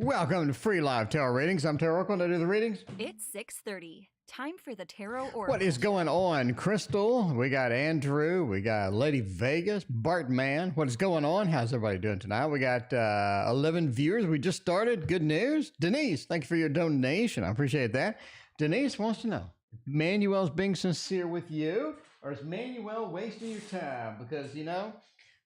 Welcome to Free Live Tarot Readings. I'm Tarot Oracle. I do the readings. It's 6:30. Time for the Tarot Oracle. What is going on, Crystal? We got Andrew. We got Lady Vegas. Bartman. What is going on? How's everybody doing tonight? We got 11 viewers. We just started. Good news. Denise, thank you for your donation. I appreciate that. Denise wants to know, Manuel's being sincere with you, or is Manuel wasting your time? Because, you know,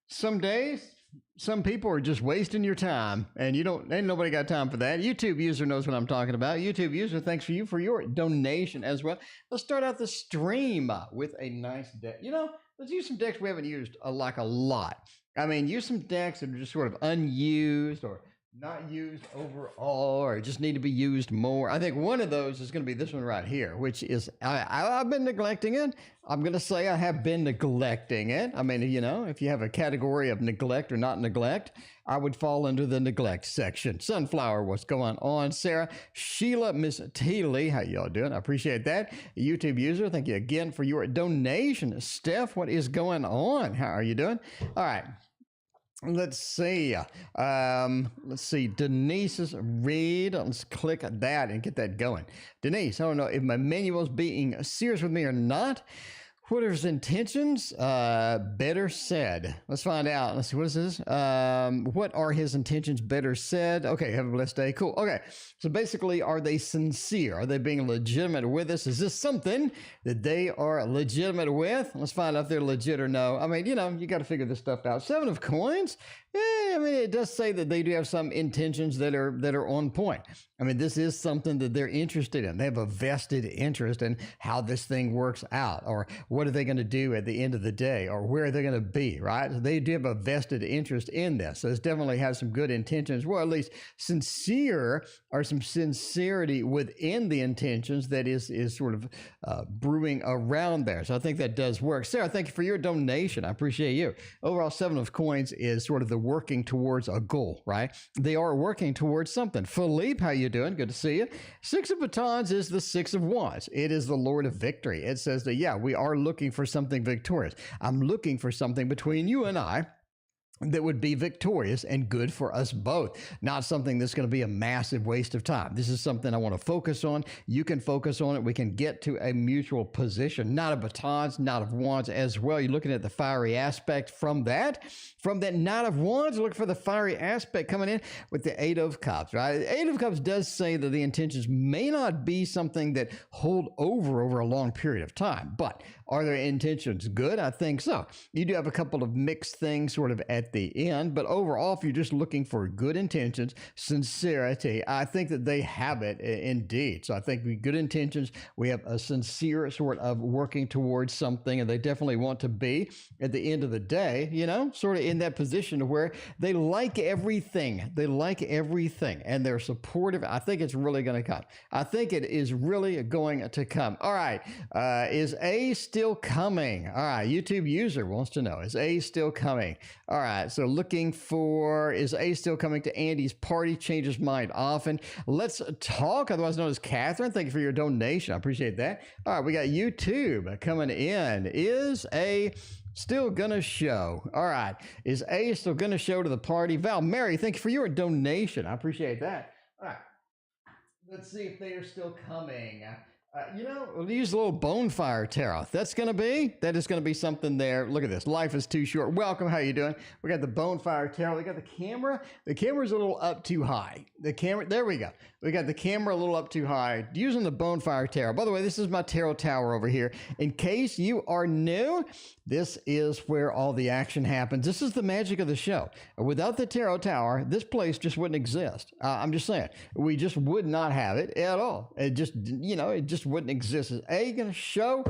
some days, some people are just wasting your time, and ain't nobody got time for that. YouTube user knows what I'm talking about. YouTube user, thanks for your donation as well. Let's start out the stream with a nice deck. You know, let's use some decks we haven't used a lot. I mean, use some decks that are just sort of unused or not used overall, or just need to be used more. I think one of those is going to be this one right here, which is, I've been neglecting it. I'm going to say I have been neglecting it. I mean, you know, if you have a category of neglect or not neglect, I would fall into the neglect section. Sunflower, what's going on? Sarah, Sheila, Miss Teely, how y'all doing? I appreciate that. YouTube user, thank you again for your donation. Steph, what is going on? How are you doing? All right. Let's see. Denise's read. Let's click that and get that going. Denise, I don't know if my Manuel's being serious with me or not. What are his intentions? Better said. Let's find out. Let's see. What is this? What are his intentions? Better said. Okay. Have a blessed day. Cool. Okay. So basically, are they sincere? Are they being legitimate with us? Is this something that they are legitimate with? Let's find out if they're legit or no. I mean, you know, you got to figure this stuff out. 7 of coins. I mean, it does say that they do have some intentions that are on point. I mean, this is something that they're interested in. They have a vested interest in how this thing works out, or what are they going to do at the end of the day, or where are they going to be, right? So they do have a vested interest in this. So this definitely has some good intentions, well, at least sincere, or some sincerity within the intentions that is sort of brewing around there. So I think that does work. Sarah, thank you for your donation. I appreciate you. Overall, 7 of coins is sort of the working towards a goal, right? They are working towards something. Philippe, how you doing? Good to see you. 6 of batons is the 6 of wands. It is the Lord of victory. It says that, yeah, we are looking for something victorious. I'm looking for something between you and I that would be victorious and good for us both. Not something that's going to be a massive waste of time. This is something I want to focus on. You can focus on it. We can get to a mutual position. Not of batons, not of wands as well. You're looking at the fiery aspect from that. From that Knight of Wands, look for the fiery aspect coming in with the 8 of Cups, right? The 8 of Cups does say that the intentions may not be something that hold over a long period of time, but are their intentions good? I think so. You do have a couple of mixed things sort of at the end, but overall, if you're just looking for good intentions, sincerity, I think that they have it indeed. So I think with good intentions, we have a sincere sort of working towards something, and they definitely want to be at the end of the day, you know, sort of in that position to where they like everything. They like everything, and they're supportive. I think it's really going to come. I think it is really going to come. All right. Is A still coming? All right. YouTube user wants to know, is A still coming? All right. So looking for, is A still coming to Andy's party? Changes mind often. Let's talk, otherwise known as Catherine. Thank you for your donation. I appreciate that. All right. We got YouTube coming in. Is A still gonna show? All right. Is A still gonna show to the party? Val Mary, thank you for your donation. I appreciate that. All right. Let's see if they are still coming. You know, we'll use a little bonfire tarot. That is going to be something there. Look at this. Life is too short. Welcome. How you doing? We got the bonfire tarot. We got the camera. The camera's a little up too high. The camera, there we go. We got the camera a little up too high using the bonfire tarot. By the way, this is my tarot tower over here. In case you are new, this is where all the action happens. This is the magic of the show. Without the tarot tower, this place just wouldn't exist. I'm just saying, we just would not have it at all. It just, you know, it just wouldn't exist. Is A going to show?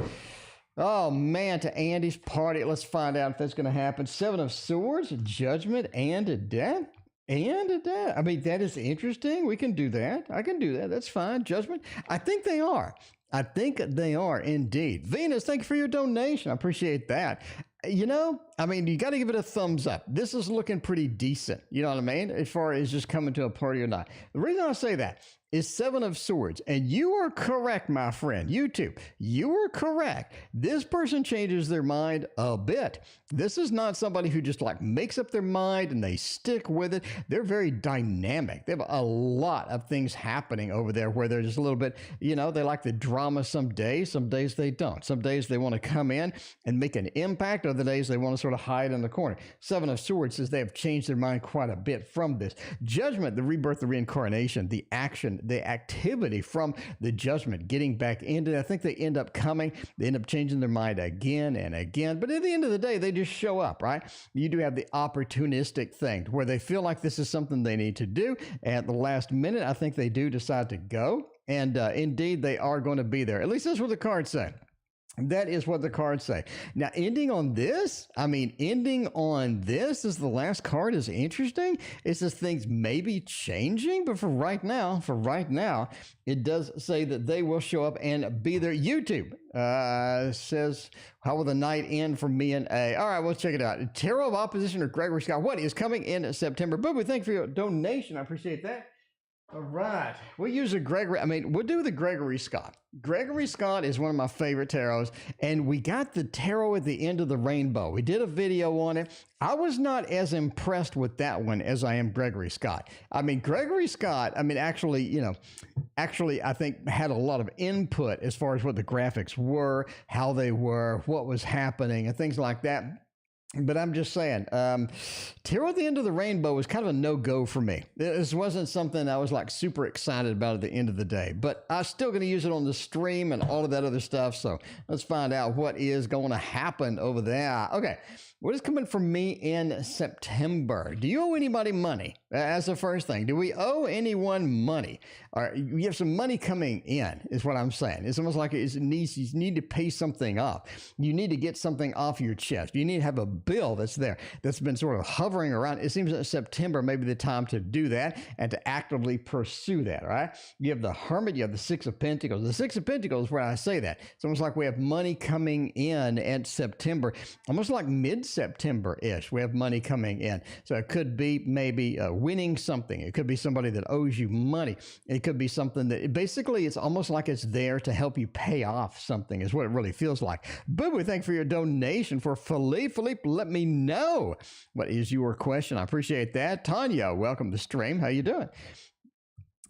Oh man, to Andy's party. Let's find out if that's going to happen. 7 of Swords, Judgment, and a Death. And a Death. I mean, that is interesting. We can do that. I can do that. That's fine. Judgment. I think they are. I think they are indeed. Venus, thank you for your donation. I appreciate that. You know, I mean, you got to give it a thumbs up. This is looking pretty decent. You know what I mean? As far as just coming to a party or not. The reason I say that is Seven of Swords. And you are correct, my friend. You too. You are correct. This person changes their mind a bit. This is not somebody who just like makes up their mind and they stick with it. They're very dynamic. They have a lot of things happening over there where they're just a little bit, they like the drama some days they don't. Some days they want to come in and make an impact. Other days they want to sort of hide in the corner. Seven of Swords says they have changed their mind quite a bit from this. Judgment, the rebirth, the reincarnation, the action, the activity from the judgment, getting back into it. I think they end up changing their mind again and again. But at the end of the day, they just show up, right? You do have the opportunistic thing where they feel like this is something they need to do. At the last minute, I think they do decide to go. And indeed, they are going to be there. At least that's what the cards say. That is what the cards say. Now, ending on this is the last card is interesting. It says things may be changing, but for right now, it does say that they will show up and be there. YouTube says, how will the night end for me and A? All right, we'll check it out. Tarot of Opposition or Gregory Scott. What is coming in September? Boo-boo, thank you for your donation. I appreciate that. All right. We'll use we'll do the Gregory Scott. Gregory Scott is one of my favorite tarots, and we got the tarot at the end of the rainbow. We did a video on it. I was not as impressed with that one as I am Gregory Scott. Gregory Scott, actually, I think had a lot of input as far as what the graphics were, how they were, what was happening, and things like that. But I'm just saying, Tarot at the End of the Rainbow was kind of a no-go for me. This wasn't something I was like super excited about at the end of the day. But I'm still going to use it on the stream and all of that other stuff. So let's find out what is going to happen over there. Okay, what is coming for me in September? Do you owe anybody money? That's the first thing. Do we owe anyone money? Or you have some money coming in, is what I'm saying. It's almost like you need to pay something off. You need to get something off your chest. You need to have a bill that's there, that's been sort of hovering around. It seems that September may be the time to do that and to actively pursue that, right? You have the Hermit, you have the Six of Pentacles. The Six of Pentacles is where I say that. It's almost like we have money coming in at September, almost like mid-September-ish. We have money coming in. So it could be maybe winning something. It could be somebody that owes you money. It could be something that basically it's almost like it's there to help you pay off something is what it really feels like. Boo-boo, thank you for your donation for Philippe. Philippe, let me know what is your question. I appreciate that. Tanya, welcome to the stream. How you doing?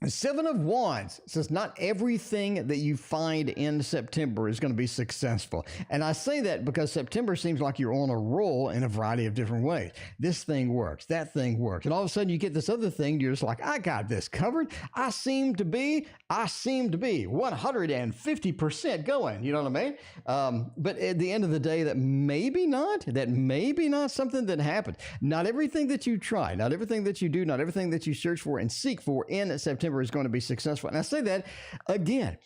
Seven of Wands says not everything that you find in September is going to be successful. And I say that because September seems like you're on a roll in a variety of different ways. This thing works, that thing works. And all of a sudden you get this other thing, you're just like, I got this covered. I seem to be 150% going. You know what I mean? But at the end of the day, that may be not something that happens. Not everything that you try, not everything that you do, not everything that you search for and seek for in September is going to be successful. And I say that again,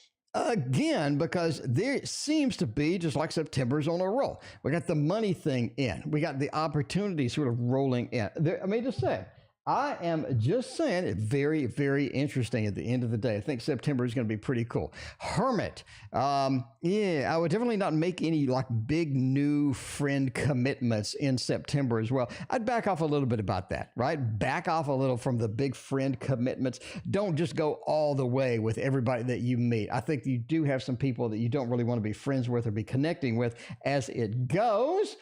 because there seems to be, just like September's on a roll. We got the money thing in. We got the opportunity sort of rolling in. I am just saying it's very, very interesting at the end of the day. I think September is going to be pretty cool. Hermit. I would definitely not make any like big new friend commitments in September as well. I'd back off a little bit about that, right? Back off a little from the big friend commitments. Don't just go all the way with everybody that you meet. I think you do have some people that you don't really want to be friends with or be connecting with as it goes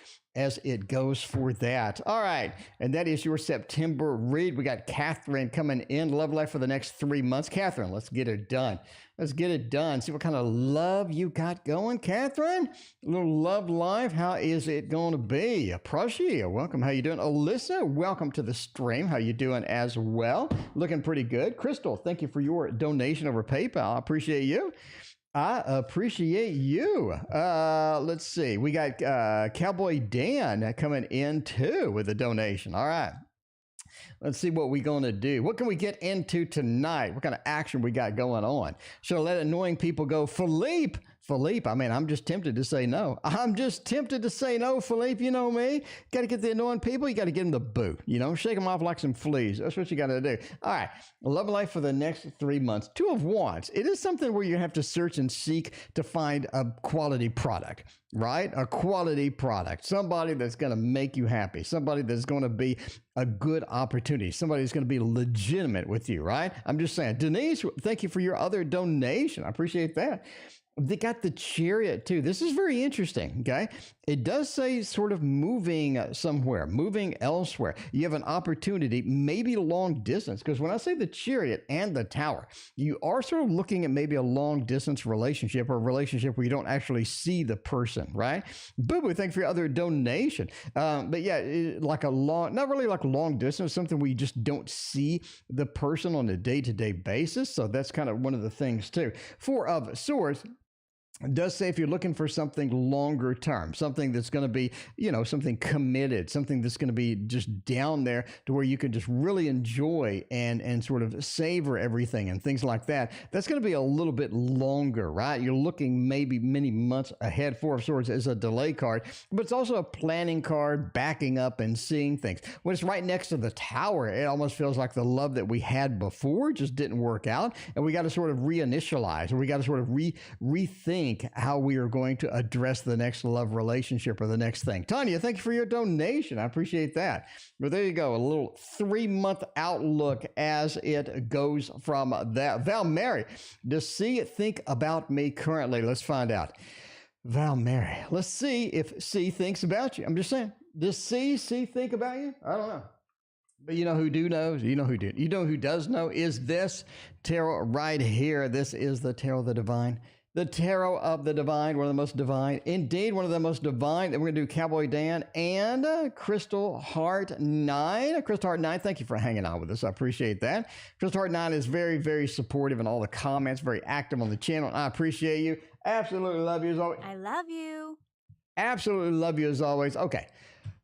for that. All right. And that is your September read. We got Catherine coming in. Love life for the next 3 months. Catherine, let's get it done. Let's get it done. See what kind of love you got going, Catherine. A little love life. How is it going to be? Prussia, welcome. How you doing? Alyssa, welcome to the stream. How you doing as well? Looking pretty good. Crystal, thank you for your donation over PayPal. I appreciate you. I appreciate you. Let's see. We got Cowboy Dan coming in too with a donation. All right. Let's see what we're going to do. What can we get into tonight? What kind of action we got going on? Should I let annoying people go? Philippe, Philippe, I mean, I'm just tempted to say no. I'm just tempted to say no, Philippe. You know me. Got to get the annoying people. You got to get them the boot. Shake them off like some fleas. That's what you got to do. All right. Love and life for the next 3 months. Two of Wands. It is something where you have to search and seek to find a quality product, right? A quality product. Somebody that's going to make you happy. Somebody that's going to be a good opportunity. Somebody that's going to be legitimate with you, right? I'm just saying. Denise, thank you for your other donation. I appreciate that. They got the Chariot too. This is very interesting, okay? It does say sort of moving somewhere, moving elsewhere. You have an opportunity, maybe long distance, because when I say the Chariot and the Tower, you are sort of looking at maybe a long distance relationship or a relationship where you don't actually see the person, right? Boo-boo, thank you for your other donation. But yeah, like a long, not really like long distance, something where you just don't see the person on a day-to-day basis. So that's kind of one of the things too. Four of Swords. It does say if you're looking for something longer term, something that's going to be, something committed, something that's going to be just down there to where you can just really enjoy and sort of savor everything and things like that. That's going to be a little bit longer, right? You're looking maybe many months ahead. Four of Swords is a delay card, but it's also a planning card, backing up and seeing things. When it's right next to the Tower, it almost feels like the love that we had before just didn't work out. And we got to sort of reinitialize, or we got to sort of rethink how we are going to address the next love relationship or the next thing. Tanya, thank you for your donation. I appreciate that. But there you go, a little 3-month outlook as it goes from that. Val Mary, does C think about me currently? Let's find out. Val Mary, let's see if C thinks about you. I'm just saying, does C think about you? I don't know. But you know who do knows? You know who do. You know who does know is this tarot right here. This is the Tarot of the Divine. The Tarot of the Divine, one of the most divine. Indeed, one of the most divine. And we're going to do Cowboy Dan and Crystal Heart 9. Crystal Heart 9, thank you for hanging out with us. I appreciate that. Crystal Heart 9 is very, very supportive in all the comments, very active on the channel. I appreciate you. Absolutely love you as always. I love you. Absolutely love you as always. Okay.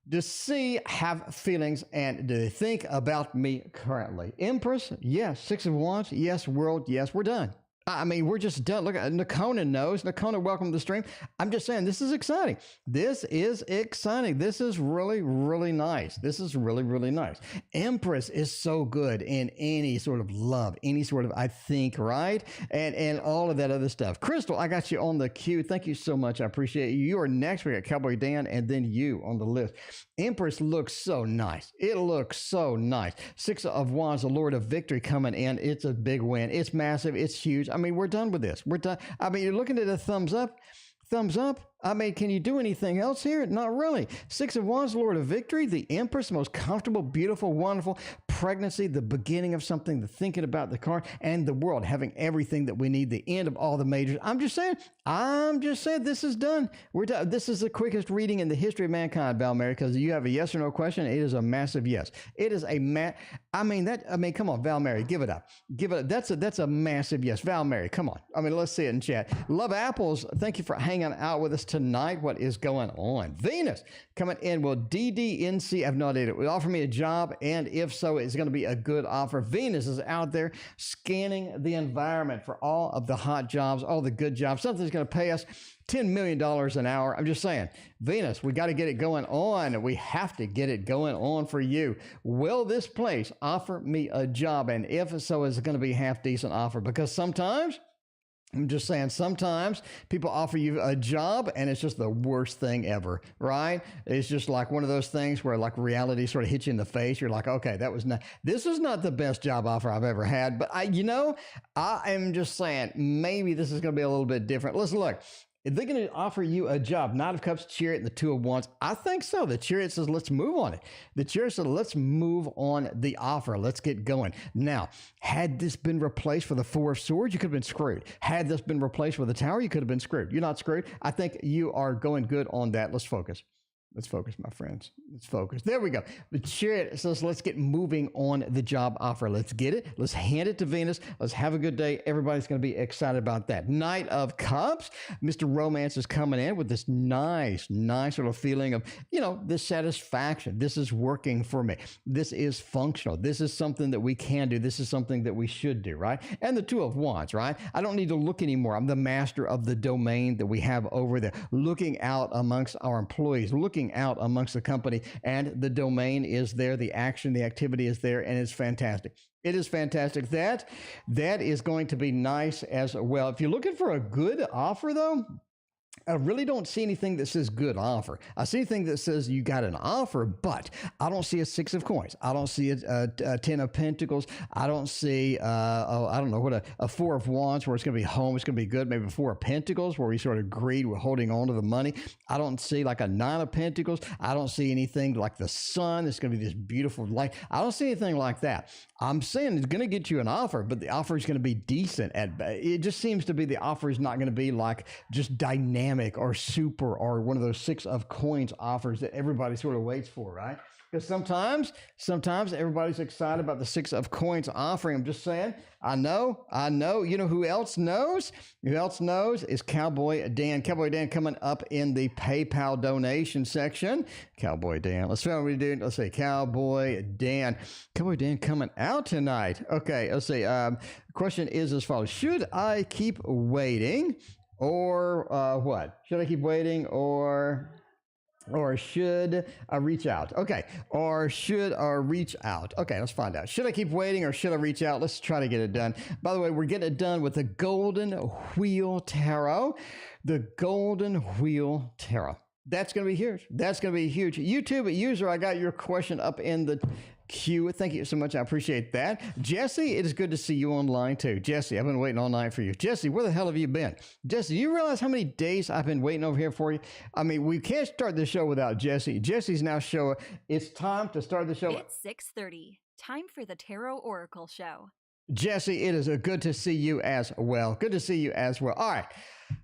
Does C have feelings and do they think about me currently? Empress, yes. Six of Wands, yes. World, yes. We're done. I mean, we're just done. Look, Nakona knows. Nakona, welcome to the stream. I'm just saying, this is exciting. This is exciting. This is really, really nice. This is really, really nice. Empress is so good in any sort of love, any sort of, I think, right? And all of that other stuff. Crystal, I got you on the queue. Thank you so much. I appreciate you. You are next. We got Cowboy Dan and then you on the list. Empress looks so nice. It looks so nice. Six of Wands, the Lord of Victory coming in. It's a big win. It's massive. It's huge. I mean, we're done with this. We're done. I mean, you're looking at a thumbs up. Thumbs up. I mean, can you do anything else here? Not really. Six of Wands, Lord of Victory, the Empress, most comfortable, beautiful, wonderful pregnancy, the beginning of something, the thinking about the card, and the world having everything that we need, the end of all the majors. I'm just saying, this is done. We're done. This is the quickest reading in the history of mankind, Val Mary, because you have a yes or no question. It is a massive yes. It is a come on, Val Mary, give it up. Give it up. That's a massive yes. Val Mary, come on. I mean, let's see it in chat. Love Apples, thank you for hanging out with us tonight. What is going on? Venus coming in. Will DDNC, I've no idea, will offer me a job? And if so, it's going to be a good offer. Venus is out there scanning the environment for all of the hot jobs, all the good jobs. Something's going to pay us $10 million an hour. I'm just saying, Venus, we got to get it going on. We have to get it going on for you. Will this place offer me a job? And if so, is it going to be a half decent offer? Because sometimes, I'm just saying, sometimes people offer you a job and it's just the worst thing ever, right? It's just like one of those things where like reality sort of hits you in the face. You're like, okay, this is not the best job offer I've ever had. But I am just saying, maybe this is going to be a little bit different. Listen, look. If they're going to offer you a job, Knight of Cups, Chariot, and the Two of Wands, I think so. The Chariot says, let's move on it. The Chariot says, let's move on the offer. Let's get going. Now, had this been replaced for the Four of Swords, you could have been screwed. Had this been replaced with the Tower, you could have been screwed. You're not screwed. I think you are going good on that. Let's focus. Let's focus, my friends. Let's focus. There we go. The Chariot says, let's get moving on the job offer. Let's get it. Let's hand it to Venus. Let's have a good day. Everybody's going to be excited about that. Knight of Cups. Mr. Romance is coming in with this nice sort of feeling of, this satisfaction. This is working for me. This is functional. This is something that we can do. This is something that we should do, right? And the Two of Wands, right? I don't need to look anymore. I'm the master of the domain that we have over there. Looking out amongst our employees, looking out amongst the company, and the domain is there, the action, the activity is there, and it's fantastic. It is fantastic. That is going to be nice as well. If you're looking for a good offer, though, I really don't see anything that says good offer. I see anything that says you got an offer, but I don't see a Six of Coins. I don't see a Ten of Pentacles. I don't see, I don't know, what a Four of Wands where it's going to be home. It's going to be good. Maybe a Four of Pentacles where we sort of agreed we're holding on to the money. I don't see like a Nine of Pentacles. I don't see anything like the sun. It's going to be this beautiful light. I don't see anything like that. I'm saying it's going to get you an offer, but the offer is going to be decent. It just seems to be the offer is not going to be like just dynamic or super or one of those Six of Coins offers that everybody sort of waits for, right? Because sometimes everybody's excited about the Six of Coins offering. I'm just saying, I know. You know who else knows? Who else knows is Cowboy Dan. Cowboy Dan coming up in the PayPal donation section. Cowboy Dan. Let's see what we do. Let's see. Cowboy Dan. Cowboy Dan coming out tonight. Okay, let's see. Question is as follows. Should I keep waiting or what? Should I keep waiting or should I reach out? Okay. Or should I reach out? Okay, let's find out. Should I keep waiting or should I reach out? Let's try to get it done. By the way, we're getting it done with the Golden Wheel Tarot. The Golden Wheel Tarot. That's going to be huge. That's going to be huge. YouTube user, I got your question up in the queue. Thank you so much. I appreciate that. Jesse, it is good to see you online too. Jesse, I've been waiting all night for you. Jesse, where the hell have you been? Jesse, you realize how many days I've been waiting over here for you? I mean, we can't start the show without Jesse. Jesse's now showing. It's time to start the show. It's 6:30. Time for the Tarot Oracle Show. Jesse, it is good to see you as well. Good to see you as well. All right.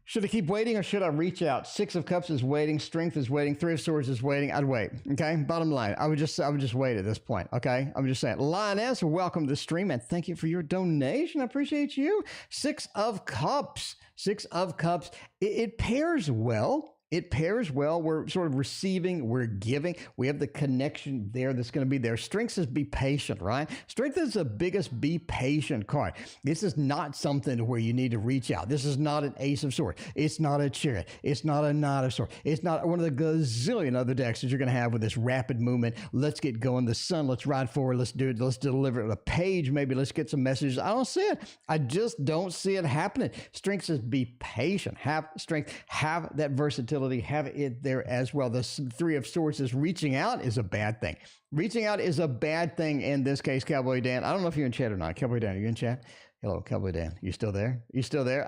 Should I keep waiting or should I reach out? Six of Cups is waiting. Strength is waiting. Three of Swords is waiting. I'd wait. Okay. Bottom line, I would just wait at this point. Okay. I'm just saying. Lioness, welcome to the stream and thank you for your donation. I appreciate you. Six of Cups. Six of Cups. It pairs well. It pairs well. We're sort of receiving, we're giving. We have the connection there that's going to be there. Strength says be patient, right? Strength is the biggest be patient card. This is not something where you need to reach out. This is not an Ace of Swords. It's not a Chariot. It's not a Knight of Swords. It's not one of the gazillion other decks that you're going to have with this rapid movement. Let's get going. The sun, let's ride forward. Let's do it. Let's deliver it. A page, maybe let's get some messages. I don't see it. I just don't see it happening. Strength says be patient. Have strength. Have that versatility. Have it there as well. The Three of Swords is reaching out is a bad thing. Reaching out is a bad thing in this case, Cowboy Dan. I don't know if you're in chat or not. Cowboy Dan, are you in chat? Hello, Cowboy Dan. You still there? You still there?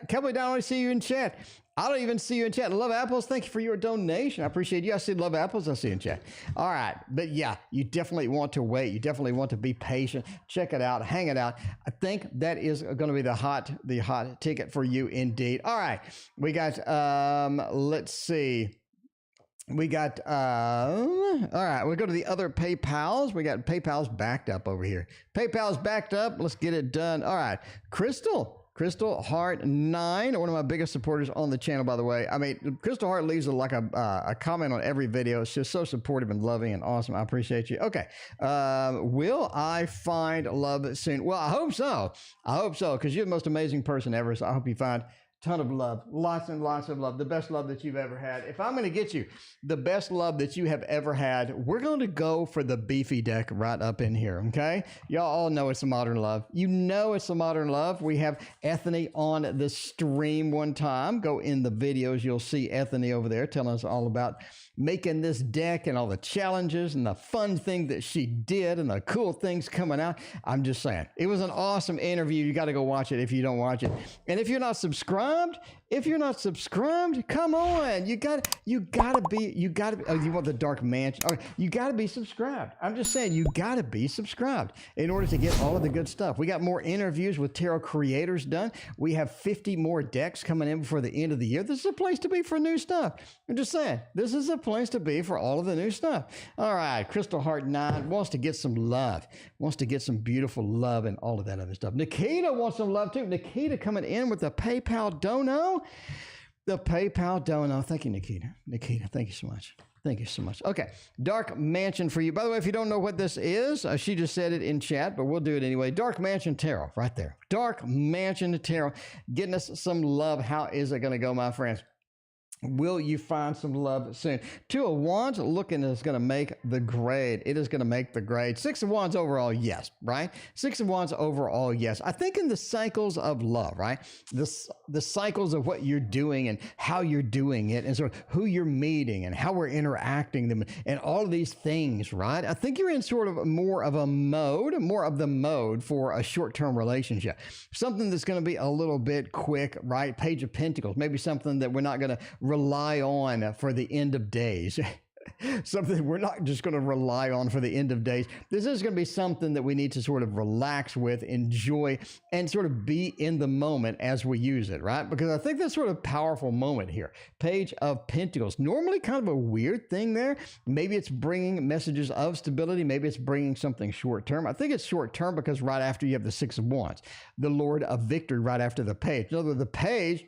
Cowboy Dan, I only see you in chat. I don't even see you in chat. Love Apples, thank you for your donation. I appreciate you. I see Love Apples. I see you in chat. All right. But yeah, you definitely want to wait. You definitely want to be patient. Check it out. Hang it out. I think that is going to be the hot ticket for you indeed. All right. We got, let's see. We got, all right, we'll go to the other PayPals. We got PayPal's backed up over here. PayPal's backed up. Let's get it done. All right. Crystal Heart 9, one of my biggest supporters on the channel, by the way. I mean, Crystal Heart leaves a comment on every video. It's just so supportive and loving and awesome. I appreciate you. Okay. Will I find love soon? Well, I hope so. I hope so, because you're the most amazing person ever. So I hope you find ton of love, lots and lots of love, the best love that you've ever had. If I'm going to get you the best love that you have ever had, we're going to go for the beefy deck right up in here, okay? Y'all all know it's a modern love. You know it's a modern love. We have Ethany on the stream one time. Go in the videos. You'll see Ethany over there telling us all about making this deck and all the challenges and the fun thing that she did and the cool things coming out. I'm just saying, it was an awesome interview. You got to go watch it if you don't watch it. And if you're not subscribed, If you're not subscribed, come on. You gotta be, oh, you want the dark mansion? Okay, you gotta be subscribed. I'm just saying, you gotta be subscribed in order to get all of the good stuff. We got more interviews with tarot creators done. We have 50 more decks coming in before the end of the year. This is a place to be for new stuff. I'm just saying, this is a place to be for all of the new stuff. All right, Crystal Heart 9 wants to get some love, wants to get some beautiful love and all of that other stuff. Nikita wants some love too. Nikita coming in with the PayPal dono. The PayPal dono. Thank you, Nikita. Nikita, thank you so much. Thank you so much. Okay, Dark Mansion for you. By the way, if you don't know what this is, she just said it in chat, but we'll do it anyway. Dark Mansion Tarot, right there. Dark Mansion Tarot, getting us some love. How is it going to go, my friends? Will you find some love soon? Two of Wands looking is going to make the grade. It is going to make the grade. Six of Wands overall, yes, right? Six of Wands overall, yes. I think in the cycles of love, right? The cycles of what you're doing and how you're doing it and sort of who you're meeting and how we're interacting them and all of these things, right? I think you're in sort of more of the mode for a short-term relationship. Something that's going to be a little bit quick, right? Page of Pentacles, maybe something that we're not going to rely on for the end of days. Something we're not just going to rely on for the end of days. This is going to be something that we need to sort of relax with, enjoy, and sort of be in the moment as we use it, right? Because I think that's sort of a powerful moment here. Page of Pentacles. Normally kind of a weird thing there. Maybe it's bringing messages of stability. Maybe it's bringing something short term. I think it's short term because right after you have the Six of Wands, the Lord of Victory right after the page. In other words, the page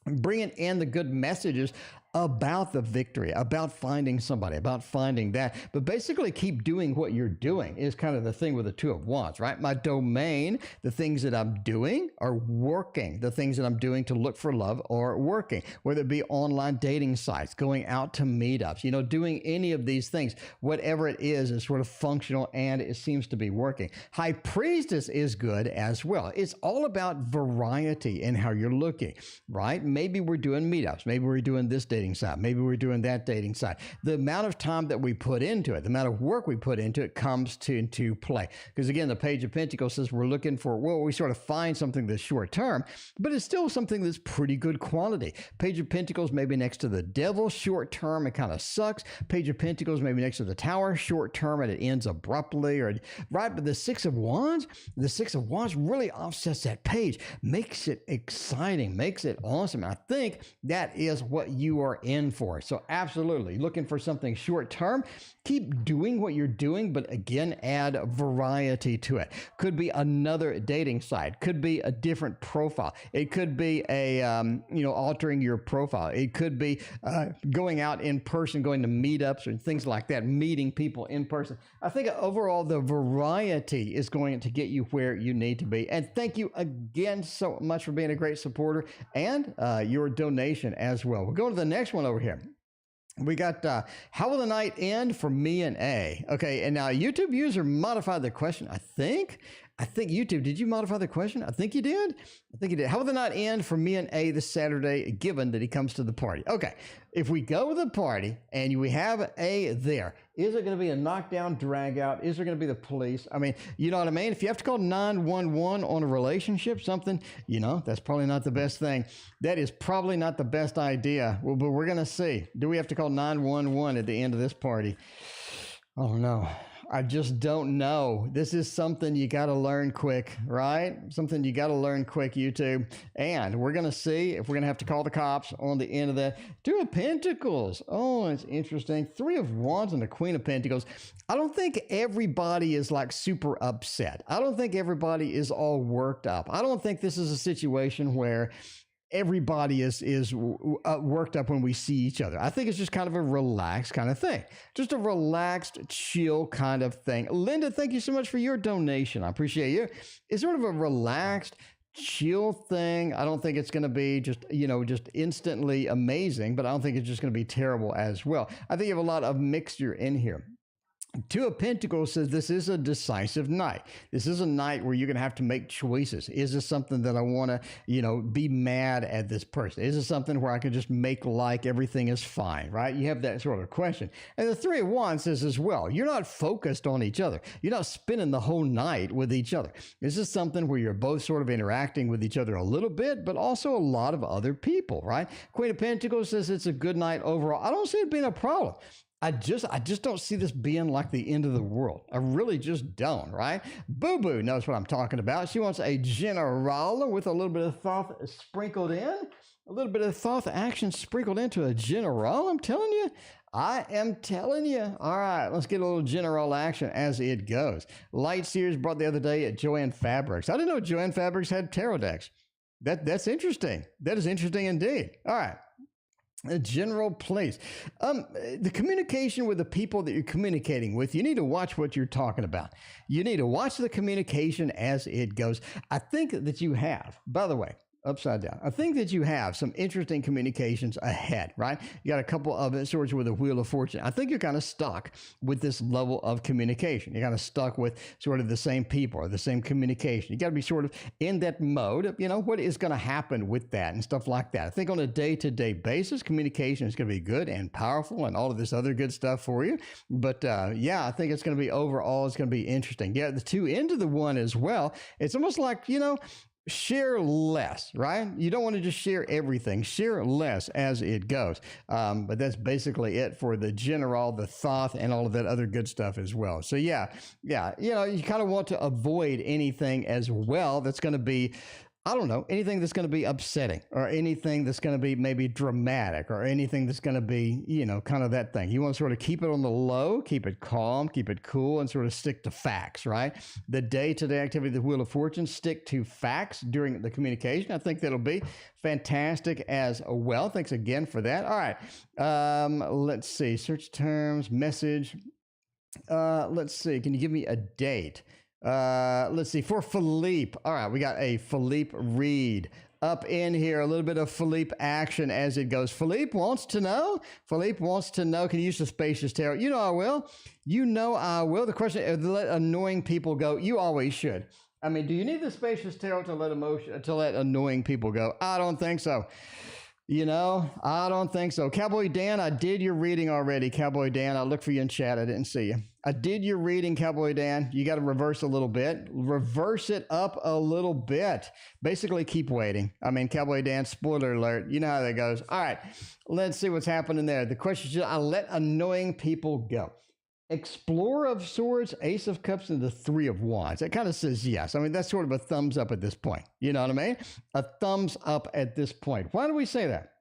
bringing in the good messages about the victory, about finding somebody, about finding that. But basically keep doing what you're doing is kind of the thing with the Two of Wands, right? My domain, the things that I'm doing are working. The things that I'm doing to look for love are working, whether it be online dating sites, going out to meetups, you know, doing any of these things, whatever it is sort of functional and it seems to be working. High Priestess is good as well. It's all about variety in how you're looking, right? Maybe we're doing meetups. Maybe we're doing this dating site. Maybe we're doing that dating site. The amount of time that we put into it, the amount of work we put into it comes into play. Because again, the Page of Pentacles says we're looking for, well, we sort of find something that's short term, but it's still something that's pretty good quality. Page of Pentacles maybe next to the Devil, short term, it kind of sucks. Page of Pentacles maybe next to the Tower, short term, and it ends abruptly, or right. But the Six of Wands really offsets that page, makes it exciting, makes it awesome. I think that is what you are in for. So absolutely looking for something short term, keep doing what you're doing, but again, add variety to it. Could be another dating site, could be a different profile. It could be a, altering your profile. It could be going out in person, going to meetups and things like that, meeting people in person. I think overall the variety is going to get you where you need to be. And thank you again so much for being a great supporter and your donation as well. We'll go to the next one over here. We got, how will the night end for me and A? Okay, and now YouTube user modified the question. I think YouTube, did you modify the question? I think you did. How will the night end for me and A this Saturday, given that he comes to the party? Okay, if we go to the party and we have A there, is it going to be a knockdown, drag out? Is there going to be the police? I mean, you know what I mean? If you have to call 911 on a relationship, something, that's probably not the best thing. That is probably not the best idea. Well, but we're going to see. Do we have to call 911 at the end of this party? Oh, no. I just don't know. This is something you got to learn quick, right? Something you got to learn quick, YouTube. And we're going to see if we're going to have to call the cops on the end of that. Two of Pentacles. Oh, it's interesting. Three of Wands and the Queen of Pentacles. I don't think everybody is like super upset. I don't think everybody is all worked up. I don't think this is a situation where everybody is worked up when we see each other. I think it's just kind of a relaxed kind of thing. Just a relaxed, chill kind of thing. Linda, thank you so much for your donation. I appreciate you. It's sort of a relaxed, chill thing. I don't think it's going to be just instantly amazing, but I don't think it's just going to be terrible as well. I think you have a lot of mixture in here. Two of Pentacles says this is a decisive night. This is a night where you're going to have to make choices. Is this something that I want to, be mad at this person? Is this something where I can just make like everything is fine, right? You have that sort of question. And the Three of Wands says as well, you're not focused on each other. You're not spending the whole night with each other. This is something where you're both sort of interacting with each other a little bit, but also a lot of other people, right? Queen of Pentacles says it's a good night overall. I don't see it being a problem. I just don't see this being like the end of the world. I really just don't, right? Boo Boo knows what I'm talking about. She wants a general with a little bit of thought sprinkled in, a little bit of thought action sprinkled into a general. I am telling you. All right, let's get a little general action as it goes. Light Sears brought the other day at Joann Fabrics. I didn't know Joann Fabrics had tarot decks. That's interesting. That is interesting indeed. All right. A general place. The communication with the people that you're communicating with, you need to watch what you're talking about. You need to watch the communication as it goes. I think that you have, by the way, upside down. I think that you have some interesting communications ahead, right? You got a couple of swords with a Wheel of Fortune. I think you're kind of stuck with this level of communication. You're kind of stuck with sort of the same people or the same communication. You got to be sort of in that mode of, what is going to happen with that and stuff like that. I think on a day-to-day basis, communication is going to be good and powerful and all of this other good stuff for you. But I think it's going to be overall, it's going to be interesting. Yeah, the two into the one as well. It's almost like, share less, right? You don't want to just share everything. Share less as it goes. But that's basically it for the general, the thought, and all of that other good stuff as well. So you kind of want to avoid anything as well that's going to be, anything that's going to be upsetting or anything that's going to be maybe dramatic or anything that's going to be, kind of that thing. You want to sort of keep it on the low, keep it calm, keep it cool, and sort of stick to facts, right? The day-to-day activity, the Wheel of Fortune, stick to facts during the communication. I think that'll be fantastic as well. Thanks again for that. All right. Let's see. Search terms, message. Let's see. Can you give me a date? Let's see, for Philippe. All right, we got a Philippe read up in here, a little bit of Philippe action as it goes. Philippe wants to know. Can you use the Spacious Tarot? I will. The question is, let annoying people go. You always should. I mean, do you need the Spacious Tarot to let annoying people go? I don't think so. I don't think so. Cowboy Dan, I did your reading already. Cowboy Dan, I looked for you in chat. I didn't see you. I did your reading, Cowboy Dan. You got to reverse a little bit. Reverse it up a little bit. Basically, keep waiting. I mean, Cowboy Dan, spoiler alert. You know how that goes. All right, let's see what's happening there. The question is, I let annoying people go. Explorer of Swords, Ace of Cups, and the Three of Wands. That kind of says yes. I mean, that's sort of a thumbs up at this point. You know what I mean? A thumbs up at this point. Why do we say that?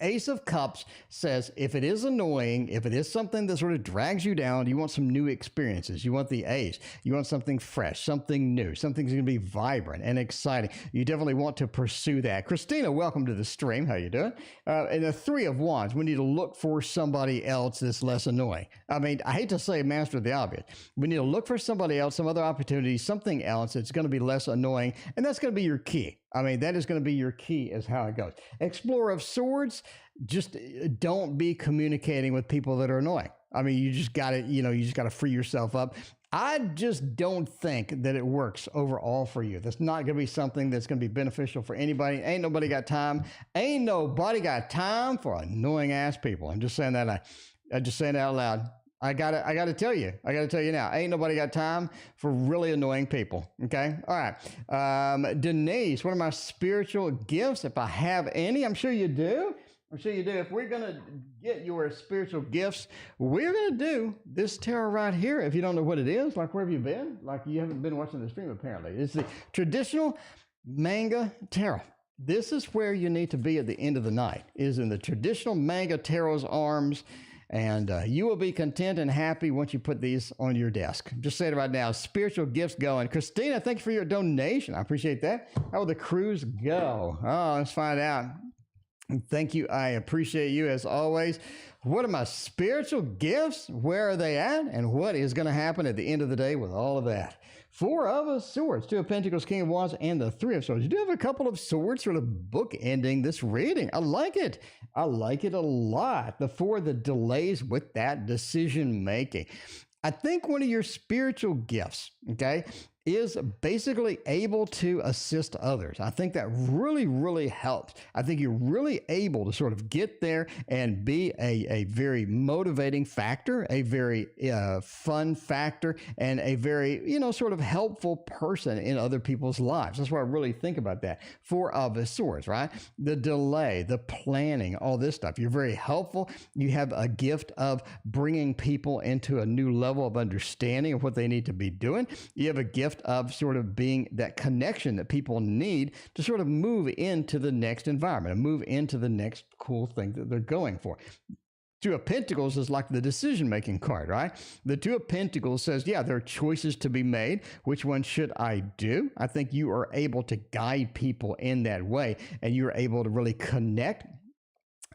Ace of Cups says if it is annoying, if it is something that sort of drags you down, you want some new experiences. You want the ace. You want something fresh, something new, something's going to be vibrant and exciting. You definitely want to pursue that. Christina, welcome to the stream. How you doing? And the Three of Wands, we need to look for somebody else that's less annoying. I mean, I hate to say master of the obvious. We need to look for somebody else, some other opportunity, something else that's going to be less annoying, and that's going to be your key. I mean, that is going to be your key is how it goes. Explorer of Swords, just don't be communicating with people that are annoying. I mean, you just got to free yourself up. I just don't think that it works overall for you. That's not going to be something that's going to be beneficial for anybody. Ain't nobody got time. Ain't nobody got time for annoying ass people. I'm just saying that. I'm just saying that out loud. I gotta tell you now, ain't nobody got time for really annoying people. Okay. All right. Denise, what are my spiritual gifts? If I have any, I'm sure you do. If we're going to get your spiritual gifts, we're going to do this tarot right here. If you don't know what it is, like, where have you been? Like, you haven't been watching the stream, apparently. It's the traditional manga tarot. This is where you need to be at the end of the night, is in the traditional manga tarot's arms. And you will be content and happy once you put these on your desk. Just say it right now. Spiritual gifts going. Christina, thank you for your donation. I appreciate that. How will the cruise go? Oh, let's find out. Thank you. I appreciate you as always. What are my spiritual gifts? Where are they at? And what is going to happen at the end of the day with all of that? Four of Swords, Two of Pentacles, King of Wands, and the Three of Swords. You do have a couple of swords sort of bookending this reading. I like it. I like it a lot. The Four, the delays with that decision making. I think one of your spiritual gifts, okay, is basically able to assist others. I think that really, really helps. I think you're really able to sort of get there and be a very motivating factor, a very fun factor, and a very, sort of helpful person in other people's lives. That's what I really think about that. Four of Swords, right? The delay, the planning, all this stuff. You're very helpful. You have a gift of bringing people into a new level of understanding of what they need to be doing. You have a gift of sort of being that connection that people need to sort of move into the next environment and move into the next cool thing that they're going for. Two of Pentacles is like the decision-making card, right? The Two of Pentacles says, yeah, there are choices to be made. Which one should I do? I think you are able to guide people in that way, and you're able to really connect.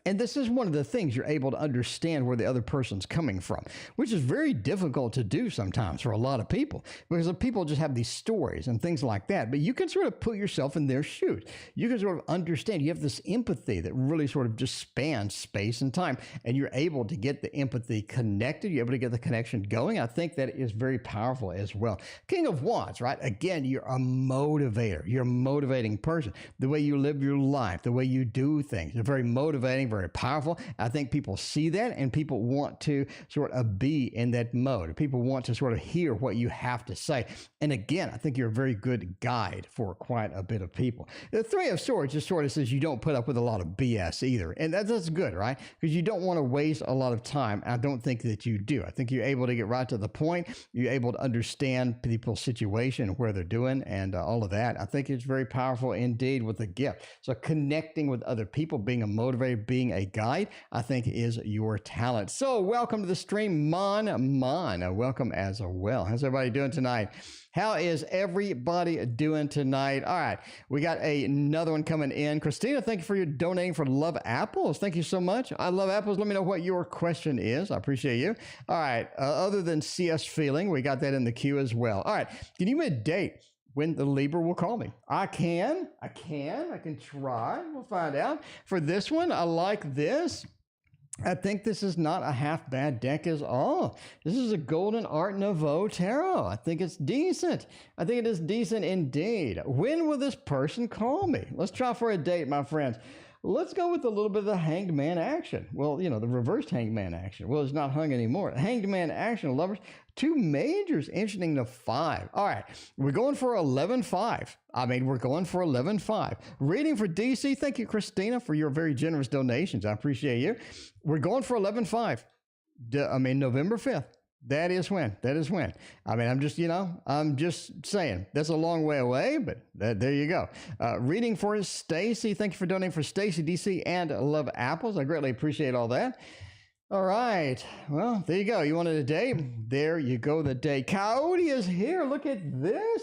And this is one of the things you're able to understand where the other person's coming from, which is very difficult to do sometimes for a lot of people, because people just have these stories and things like that. But you can sort of put yourself in their shoes. You can sort of understand. You have this empathy that really sort of just spans space and time, and you're able to get the empathy connected. You're able to get the connection going. I think that is very powerful as well. King of Wands, right? Again, you're a motivator. You're a motivating person. The way you live your life, the way you do things, you're very motivating, very powerful. I think people see that, and people want to sort of be in that mode. People want to sort of hear what you have to say. And again, I think you're a very good guide for quite a bit of people. The Three of Swords just sort of says you don't put up with a lot of BS either. And that's good, right? Because you don't want to waste a lot of time. I don't think that you do. I think you're able to get right to the point. You're able to understand people's situation, where they're doing, and all of that. I think it's very powerful indeed with the gift. So connecting with other people, being a motivator, being a guide, I think is your talent. So welcome to the stream, Mon. Welcome as well. How's everybody doing tonight? How is everybody doing tonight? All right, we got another one coming in. Christina, thank you for your donating for Love Apples. Thank you so much. I love apples. Let me know what your question is. I appreciate you. All right, other than CS feeling, we got that in the queue as well. All right, can you give me a date when the Libra will call me? I can try. We'll find out. For this one, I like this. I think this is not a half bad deck at all. This is a Golden Art Nouveau Tarot. I think it's decent. I think it is decent indeed. When will this person call me? Let's try for a date, my friends. Let's go with a little bit of the Hanged Man action. Well, the reversed Hanged Man action. Well, it's not hung anymore. Hanged Man action, lovers. Two majors, interesting to 5. All right, we're going for 11-5. We're going for 11-5. Reading for DC. Thank you, Christina, for your very generous donations. I appreciate you. We're going for 11-5. November 5th. That is when. I'm just saying that's a long way away, but there you go. Reading for Stacy. Thank you for donating for Stacy, DC, and Love Apples. I greatly appreciate all that. All right. Well, there you go. You wanted a date? There you go, the date. Coyote is here. Look at this.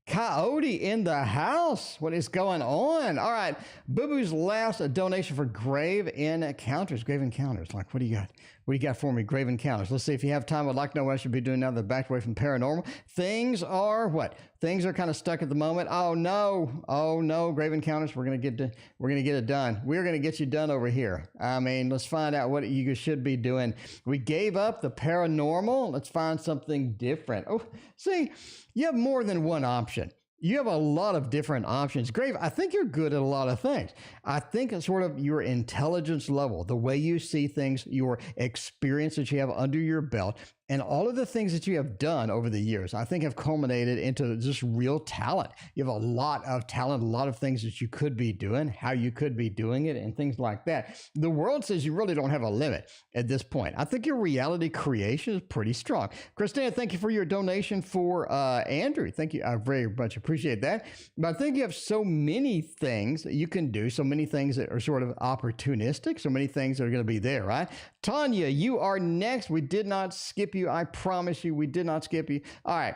Coyote in the house. What is going on? All right. Boo Boo's last donation for Grave Encounters. Grave Encounters. Like, what do you got? What do you got for me? Grave Encounters. Let's see if you have time. I'd like to know what I should be doing now that I'm backed away from paranormal. Things are what? Things are kind of stuck at the moment. Oh no. Grave Encounters. We're gonna get it done. We're gonna get you done over here. Let's find out what you should be doing. We gave up the paranormal. Let's find something different. Oh, see, you have more than one option. You have a lot of different options. Grave, I think you're good at a lot of things. I think it's sort of your intelligence level, the way you see things, your experience that you have under your belt, and all of the things that you have done over the years, I think have culminated into just real talent. You have a lot of talent, a lot of things that you could be doing, how you could be doing it, and things like that. The world says you really don't have a limit at this point. I think your reality creation is pretty strong. Christina, thank you for your donation for Andrew. Thank you. I very much appreciate that. But I think you have so many things that you can do, so many things that are sort of opportunistic, so many things that are going to be there, right? Tanya, you are next. We did not skip you. I promise you, we did not skip you. All right.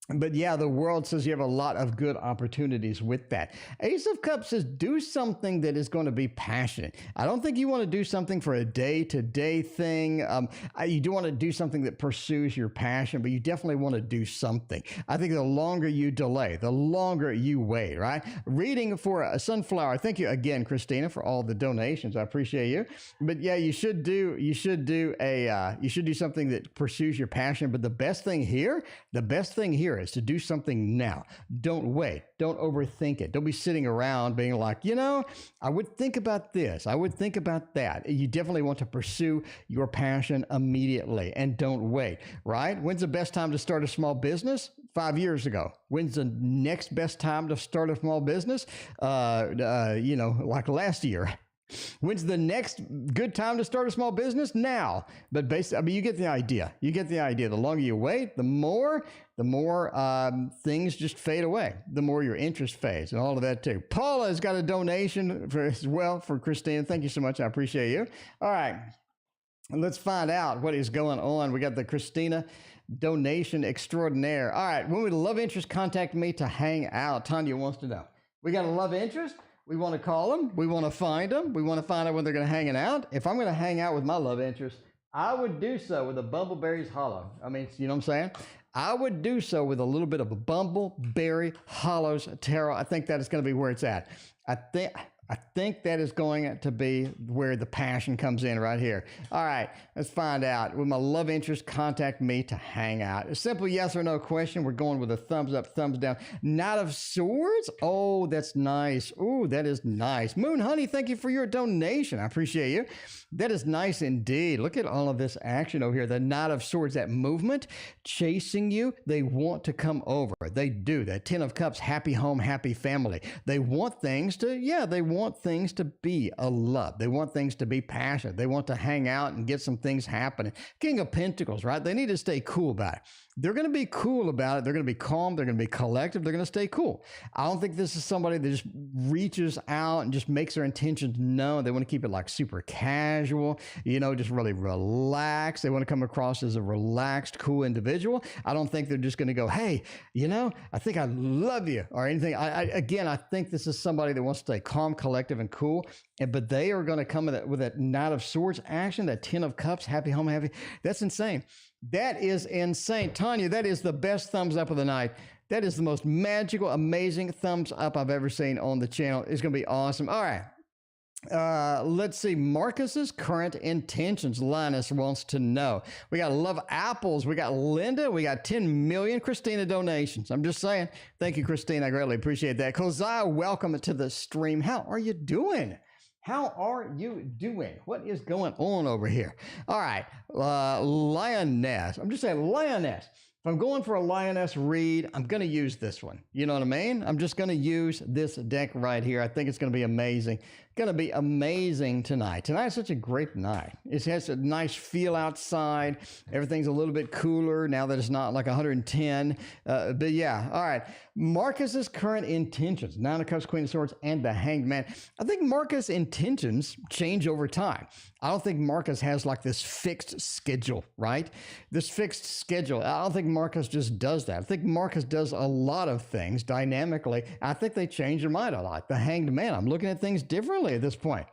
But yeah, the world says you have a lot of good opportunities with that. Ace of Cups says do something that is going to be passionate. I don't think you want to do something for a day-to-day thing. You do want to do something that pursues your passion, but you definitely want to do something. I think the longer you delay, the longer you wait, right? Reading for a sunflower. Thank you again, Christina, for all the donations. I appreciate you. But yeah, you should do something that pursues your passion. But the best thing here is to do something now. Don't wait. Don't overthink it. Don't be sitting around being like, I would think about this. I would think about that. You definitely want to pursue your passion immediately and don't wait, right? When's the best time to start a small business? 5 years ago. When's the next best time to start a small business? Like last year. When's the next good time to start a small business? Now. But basically, you get the idea. The longer you wait, the more things just fade away. The more your interest fades and all of that too. Paula has got a donation as well for Christine. Thank you so much. I appreciate you. All right. Let's find out what is going on. We got the Christina donation extraordinaire. All right. When would love interest contact me to hang out? Tanya wants to know. We got a love interest. We want to call them. We want to find them. We want to find out when they're going to hang out. If I'm going to hang out with my love interest, I would do so with a Bumbleberry's Hollow. I mean, you know what I'm saying? I would do so with a little bit of a Bumbleberry Hollows tarot. I think that is going to be where it's at. I think that is going to be where the passion comes in right here. All right, let's find out. Will my love interest contact me to hang out? A simple yes or no question. We're going with a thumbs up, thumbs down. Knight of Swords. Oh, that's nice. Oh, that is nice. Moon Honey, thank you for your donation. I appreciate you. That is nice indeed. Look at all of this action over here. The Knight of Swords, that movement, chasing you. They want to come over. They do. That Ten of Cups, happy home, happy family. They want things to, they want things to be a love. They want things to be passionate. They want to hang out and get some things happening. King of Pentacles, right? They need to stay cool about it. They're going to be cool about it. They're going to be calm. They're going to be collective. They're going to stay cool. I don't think this is somebody that just reaches out and just makes their intentions known. They want to keep it like super casual, just really relaxed. They want to come across as a relaxed, cool individual. I don't think they're just going to go, hey, I think I love you or anything. I think this is somebody that wants to stay calm, collective, and cool. But they are going to come with that Knight of Swords action, that Ten of Cups, happy home, happy. That's insane. That is insane. Tanya, that is the best thumbs up of the night. That is the most magical, amazing thumbs up I've ever seen on the channel. It's going to be awesome. All right. Let's see. Marcus's current intentions. Linus wants to know. We got Love Apples. We got Linda. We got 10 million Christina donations. I'm just saying. Thank you, Christina. I greatly appreciate that. Keziah, welcome to the stream. How are you doing? How are you doing? What is going on over here? All right. Lioness. I'm just saying Lioness. If I'm going for a Lioness read, I'm going to use this one. You know what I mean? I'm just going to use this deck right here. I think it's going to be amazing. Going to be amazing tonight. Tonight's such a great night. It has a nice feel outside. Everything's a little bit cooler now that it's not like 110. But yeah, all right. Marcus's current intentions. Nine of Cups, Queen of Swords, and the Hanged Man. I think Marcus' intentions change over time. I don't think Marcus has like this fixed schedule, right? This fixed schedule. I don't think Marcus just does that. I think Marcus does a lot of things dynamically. I think they change their mind a lot. The Hanged Man, I'm looking at things differently at this point,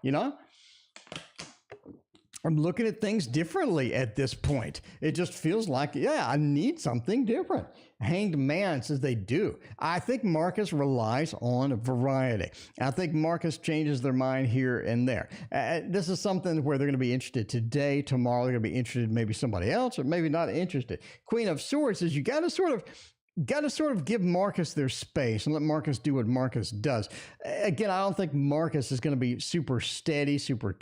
I'm looking at things differently at this point. It just feels like, I need something different. Hanged Man says they do. I think Marcus relies on variety. I think Marcus changes their mind here and there. This is something where they're going to be interested today, tomorrow they're going to be interested in maybe somebody else, or maybe not interested. Queen of Swords says you got to sort of give Marcus their space and let Marcus do what Marcus does. Again, I don't think Marcus is going to be super steady, super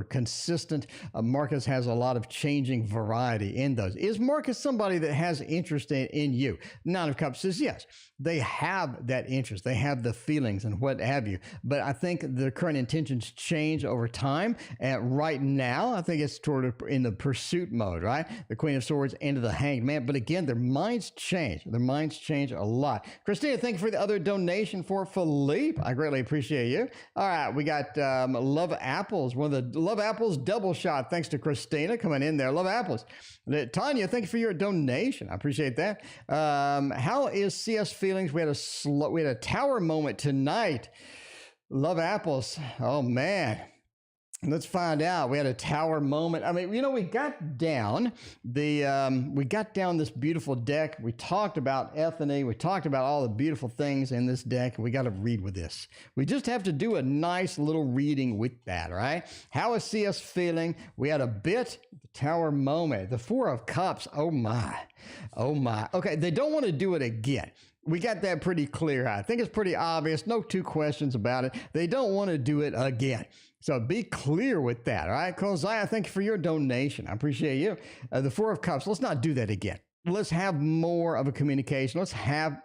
consistent. Marcus has a lot of changing variety in those. Is Marcus somebody that has interest in you? Nine of Cups says yes. They have that interest. They have the feelings and what have you. But I think the current intentions change over time. And right now, I think it's in the pursuit mode, right? The Queen of Swords into the Hanged Man. But again, their minds change. Their minds change a lot. Christina, thank you for the other donation for Philippe. I greatly appreciate you. All right, we got Love Apples. One of the Love Apples double shot. Thanks to Christina coming in there. Love Apples. Tanya, thank you for your donation. I appreciate that. How is CS feelings? We had a tower moment tonight. Love Apples. Oh man. Let's find out. We had a tower moment. I mean, we got down this beautiful deck. We talked about Ethany. We talked about all the beautiful things in this deck. We got to read with this. We just have to do a nice little reading with that, right? How is CS feeling? We had a bit the tower moment. The Four of Cups. Oh my. Oh my. Okay, they don't want to do it again. We got that pretty clear. I think it's pretty obvious. No two questions about it. They don't want to do it again. So be clear with that, all right? Josiah, thank you for your donation. I appreciate you. The Four of Cups, let's not do that again. Let's have more of a communication. Let's have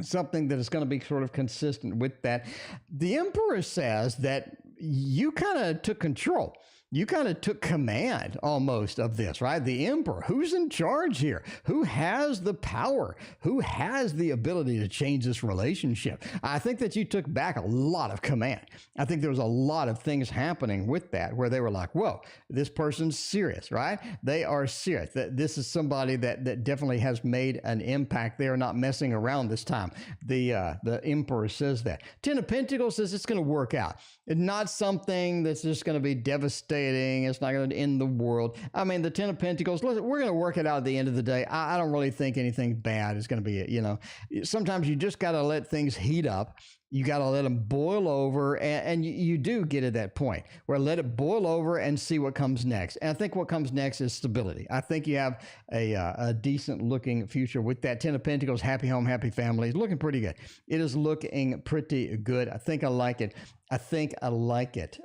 something that is going to be sort of consistent with that. The Emperor says that you kind of took control. You kind of took command almost of this, right? The Emperor, who's in charge here? Who has the power? Who has the ability to change this relationship? I think that you took back a lot of command. I think there was a lot of things happening with that where they were like, whoa, this person's serious, right? They are serious. This is somebody that definitely has made an impact. They are not messing around this time. The Emperor says that. Ten of Pentacles says it's going to work out. It's not something that's just going to be devastating. It's not going to end the world. I mean, the Ten of Pentacles, listen, we're going to work it out at the end of the day. I don't really think anything bad is going to be, sometimes you just got to let things heat up. You got to let them boil over, and you do get at that point where let it boil over and see what comes next. And I think what comes next is stability. I think you have a decent looking future with that Ten of Pentacles, happy home, happy family. It's looking pretty good. It is looking pretty good. I think I like it.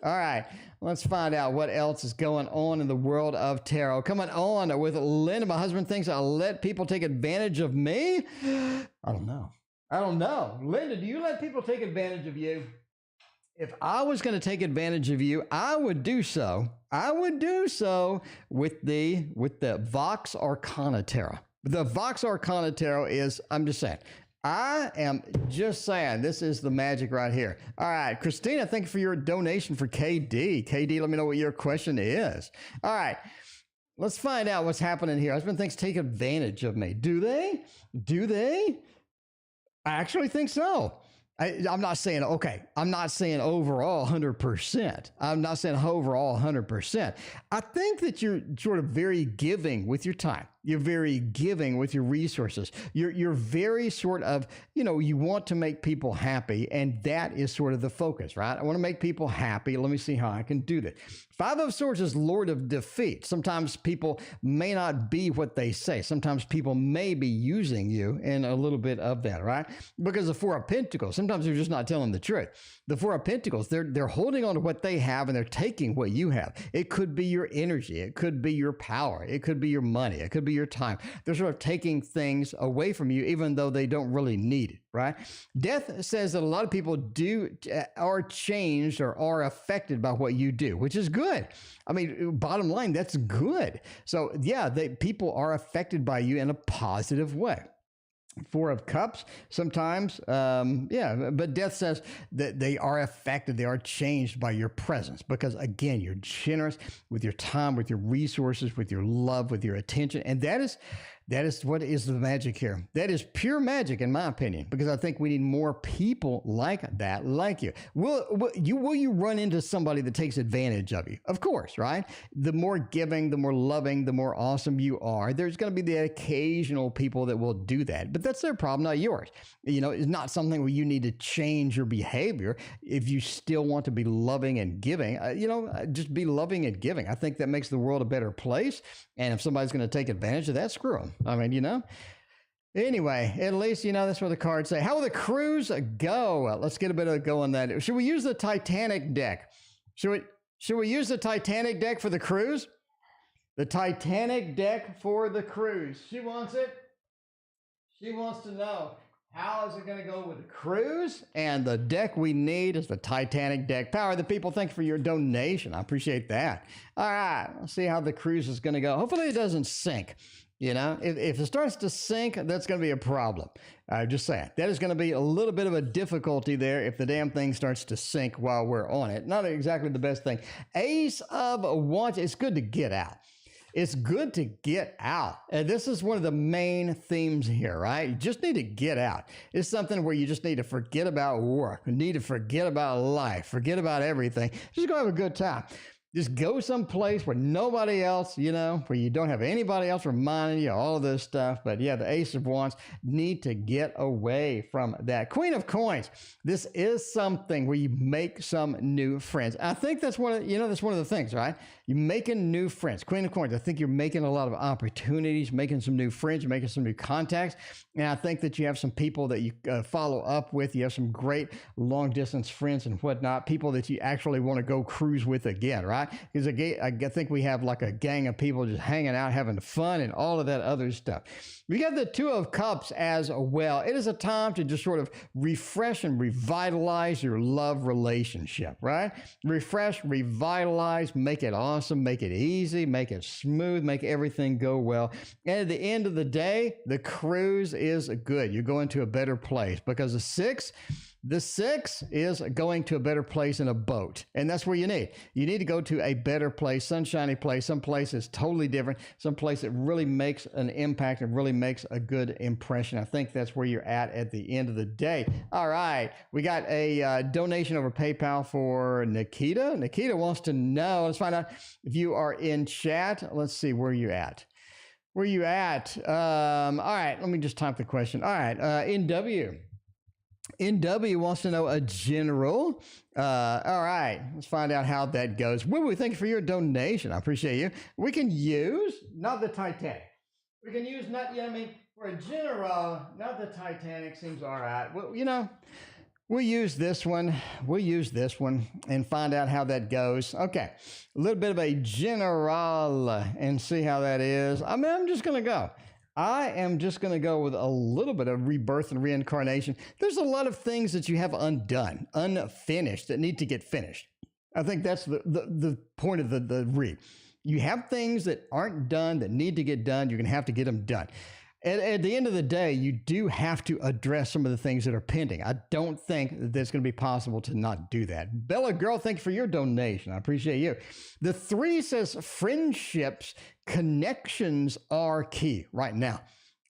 All right, let's find out what else is going on in the world of tarot. Coming on with Linda. My husband thinks I'll let people take advantage of me. I don't know. Linda, do you let people take advantage of you? If I was going to take advantage of you, I would do so. With the Vox Arcana Tarot. The Vox Arcana Tarot is, I'm just saying, this is the magic right here. All right, Christina, thank you for your donation for KD. KD, let me know what your question is. All right, let's find out what's happening here. Husband thinks take advantage of me. Do they? I actually think so. I'm not saying overall 100%. I'm not saying overall 100%. I think that you're sort of very giving with your time. You're very giving with your resources. You're very sort of, you want to make people happy, and that is sort of the focus, right? I want to make people happy. Let me see how I can do that. Five of Swords is Lord of Defeat. Sometimes people may not be what they say. Sometimes people may be using you in a little bit of that, right? Because the Four of Pentacles, sometimes they're just not telling the truth. The Four of Pentacles, they're holding on to what they have and they're taking what you have. It could be your energy. It could be your power. It could be your money. It could be your time. They're sort of taking things away from you, even though they don't really need it, right? Death says that a lot of people are changed or are affected by what you do, which is good. I mean, bottom line, that's good. So yeah, people are affected by you in a positive way. Four of Cups, sometimes, but Death says that they are affected, they are changed by your presence because, again, you're generous with your time, with your resources, with your love, with your attention, and that is what is the magic here. That is pure magic, in my opinion, because I think we need more people like that, like you. Will you run into somebody that takes advantage of you? Of course, right? The more giving, the more loving, the more awesome you are. There's going to be the occasional people that will do that, but that's their problem, not yours. It's not something where you need to change your behavior. If you still want to be loving and giving, just be loving and giving. I think that makes the world a better place. And if somebody's going to take advantage of that, screw them. I mean, Anyway, at least, that's what the cards say. How will the cruise go? Let's get a bit of a go on that. Should we use the Titanic deck? Should we use the Titanic deck for the cruise? The Titanic deck for the cruise. She wants it. She wants to know, how is it going to go with the cruise? And the deck we need is the Titanic deck. Power of the people, thank you for your donation. I appreciate that. All right, let's see how the cruise is going to go. Hopefully it doesn't sink. You know, if it starts to sink, that's going to be a problem. Just saying. That is going to be a little bit of a difficulty there if the damn thing starts to sink while we're on it. Not exactly the best thing. Ace of Wands, it's good to get out. It's good to get out. And this is one of the main themes here, right? You just need to get out. It's something where you just need to forget about work. You need to forget about life. Forget about everything. Just go have a good time. Just go someplace where nobody else, you know, where you don't have anybody else reminding you all of this stuff. But yeah, the Ace of Wands need to get away from that. Queen of Coins. This is something where you make some new friends. I think that's one of, that's one of the things, right? You're making new friends. Queen of Coins. I think you're making a lot of opportunities, making some new friends, you're making some new contacts. And I think that you have some people that you follow up with. You have some great long distance friends and whatnot, people that you actually want to go cruise with again, right? Because I think we have like a gang of people just hanging out, having fun and all of that other stuff. We got the Two of Cups as well. It is a time to just sort of refresh and revitalize your love relationship, right? Refresh, revitalize, make it awesome, make it easy, make it smooth, make everything go well. And at the end of the day, the cruise is good. You're going to a better place because the six is going to a better place in a boat. And that's where you need to go to a better place, sunshiny place, some place that's totally different, some place that really makes an impact and really makes a good impression. I think that's where you're at the end of the day. All right. We got a donation over PayPal for Nikita. Nikita wants to know, let's find out if you are in chat. Let's see where you at. Where you at? All right. Let me just type the question. All right. NW wants to know a general. All right, let's find out how that goes. Woo, thank you for your donation. I appreciate you. We can use, not the Titanic. We can use, for a general, not the Titanic seems all right. Well, we'll use this one. We'll use this one and find out how that goes. Okay, a little bit of a general and see how that is. I'm just going to go. I am just going to go with a little bit of rebirth and reincarnation. There's a lot of things that you have undone, unfinished, that need to get finished. I think that's the point of the read. You have things that aren't done that need to get done. You're going to have to get them done. At the end of the day, you do have to address some of the things that are pending. I don't think that it's going to be possible to not do that. Bella Girl, thank you for your donation. I appreciate you. The 3 says friendships, connections are key right now.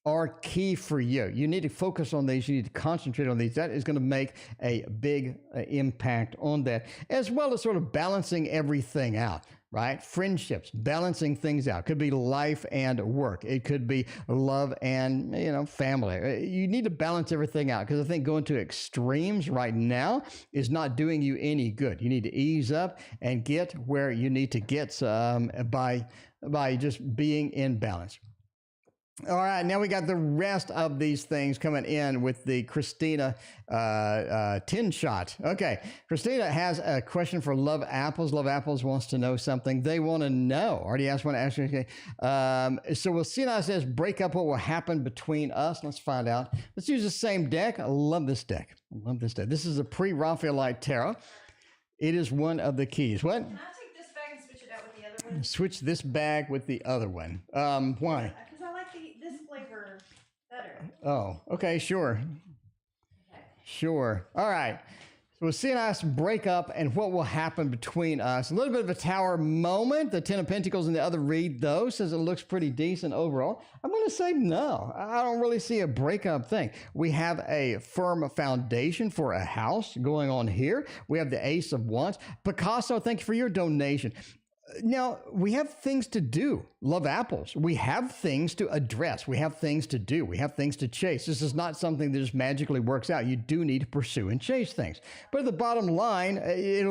Are key for you. You need to focus on these. You need to concentrate on these. That is going to make a big impact on that, as well as sort of balancing everything out. Right? Friendships, balancing things out. Could be life and work. It could be love and, family. You need to balance everything out because I think going to extremes right now is not doing you any good. You need to ease up and get where you need to get by just being in balance. All right, now we got the rest of these things coming in with the Christina 10 shot. Okay, Christina has a question for Love Apples. Love Apples wants to know something. They want to know. Already asked one to ask you. Okay. So we'll see now. It says break up. What will happen between us? Let's find out. Let's use the same deck. I love this deck. I love this deck. This is a pre-Raphaelite tarot. It is one of the keys. What? Can I take this bag and switch it out with the other one? Switch this bag with the other one. Why? Because I like this flavor better. Oh, okay, sure. Okay. Sure. All right. So we'll see us break up and what will happen between us. A little bit of a tower moment. The 10 of Pentacles in the other read, though, says it looks pretty decent overall. I'm going to say no. I don't really see a breakup thing. We have a firm foundation for a house going on here. We have the Ace of Wands. Picasso, thank you for your donation. Now, we have things to do. Love Apples. We have things to address. We have things to do. We have things to chase. This is not something that just magically works out. You do need to pursue and chase things. But at the bottom line,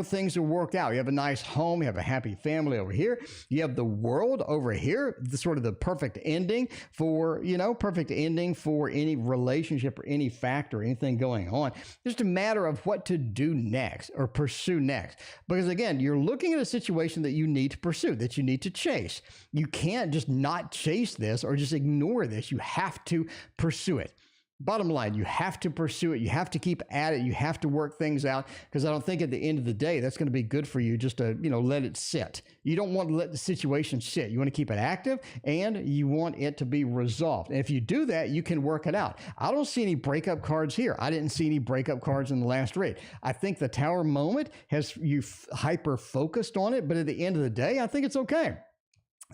things will work out. You have a nice home. You have a happy family over here. You have the world over here. The sort of the perfect ending for, perfect ending for any relationship or any factor, anything going on. Just a matter of what to do next or pursue next. Because again, you're looking at a situation that you need to pursue, that you need to chase. You can't just not chase this or just ignore this. You have to pursue it. Bottom line, you have to pursue it. You have to keep at it. You have to work things out, because I don't think at the end of the day that's going to be good for you just to, let it sit. You don't want to let the situation sit. You want to keep it active, and you want it to be resolved. And if you do that, you can work it out. I don't see any breakup cards here. I didn't see any breakup cards in the last read. I think the Tower moment has you hyper focused on it, but at the end of the day, I think it's okay.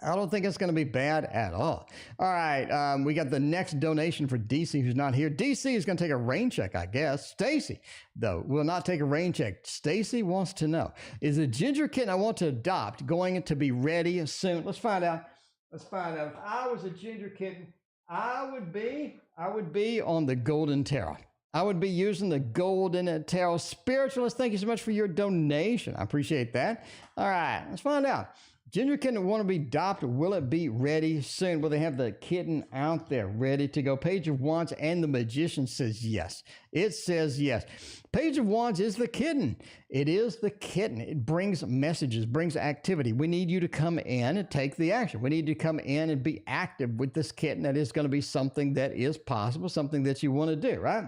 I don't think it's going to be bad at all. All right, we got the next donation for DC, who's not here. DC is going to take a rain check, I guess. Stacy, though, will not take a rain check. Stacy wants to know, is the ginger kitten I want to adopt going to be ready soon? Let's find out. Let's find out. If I was a ginger kitten, I would be on the Golden Tarot. I would be using the Golden Tarot. Spiritualist, thank you so much for your donation. I appreciate that. All right, let's find out. Ginger kitten want to be adopted. Will it be ready soon? Will they have the kitten out there ready to go? Page of Wands and the Magician says yes. It says yes. Page of Wands is the kitten. It is the kitten. It brings messages, brings activity. We need you to come in and take the action. We need to come in and be active with this kitten. That is going to be something that is possible, something that you want to do, right?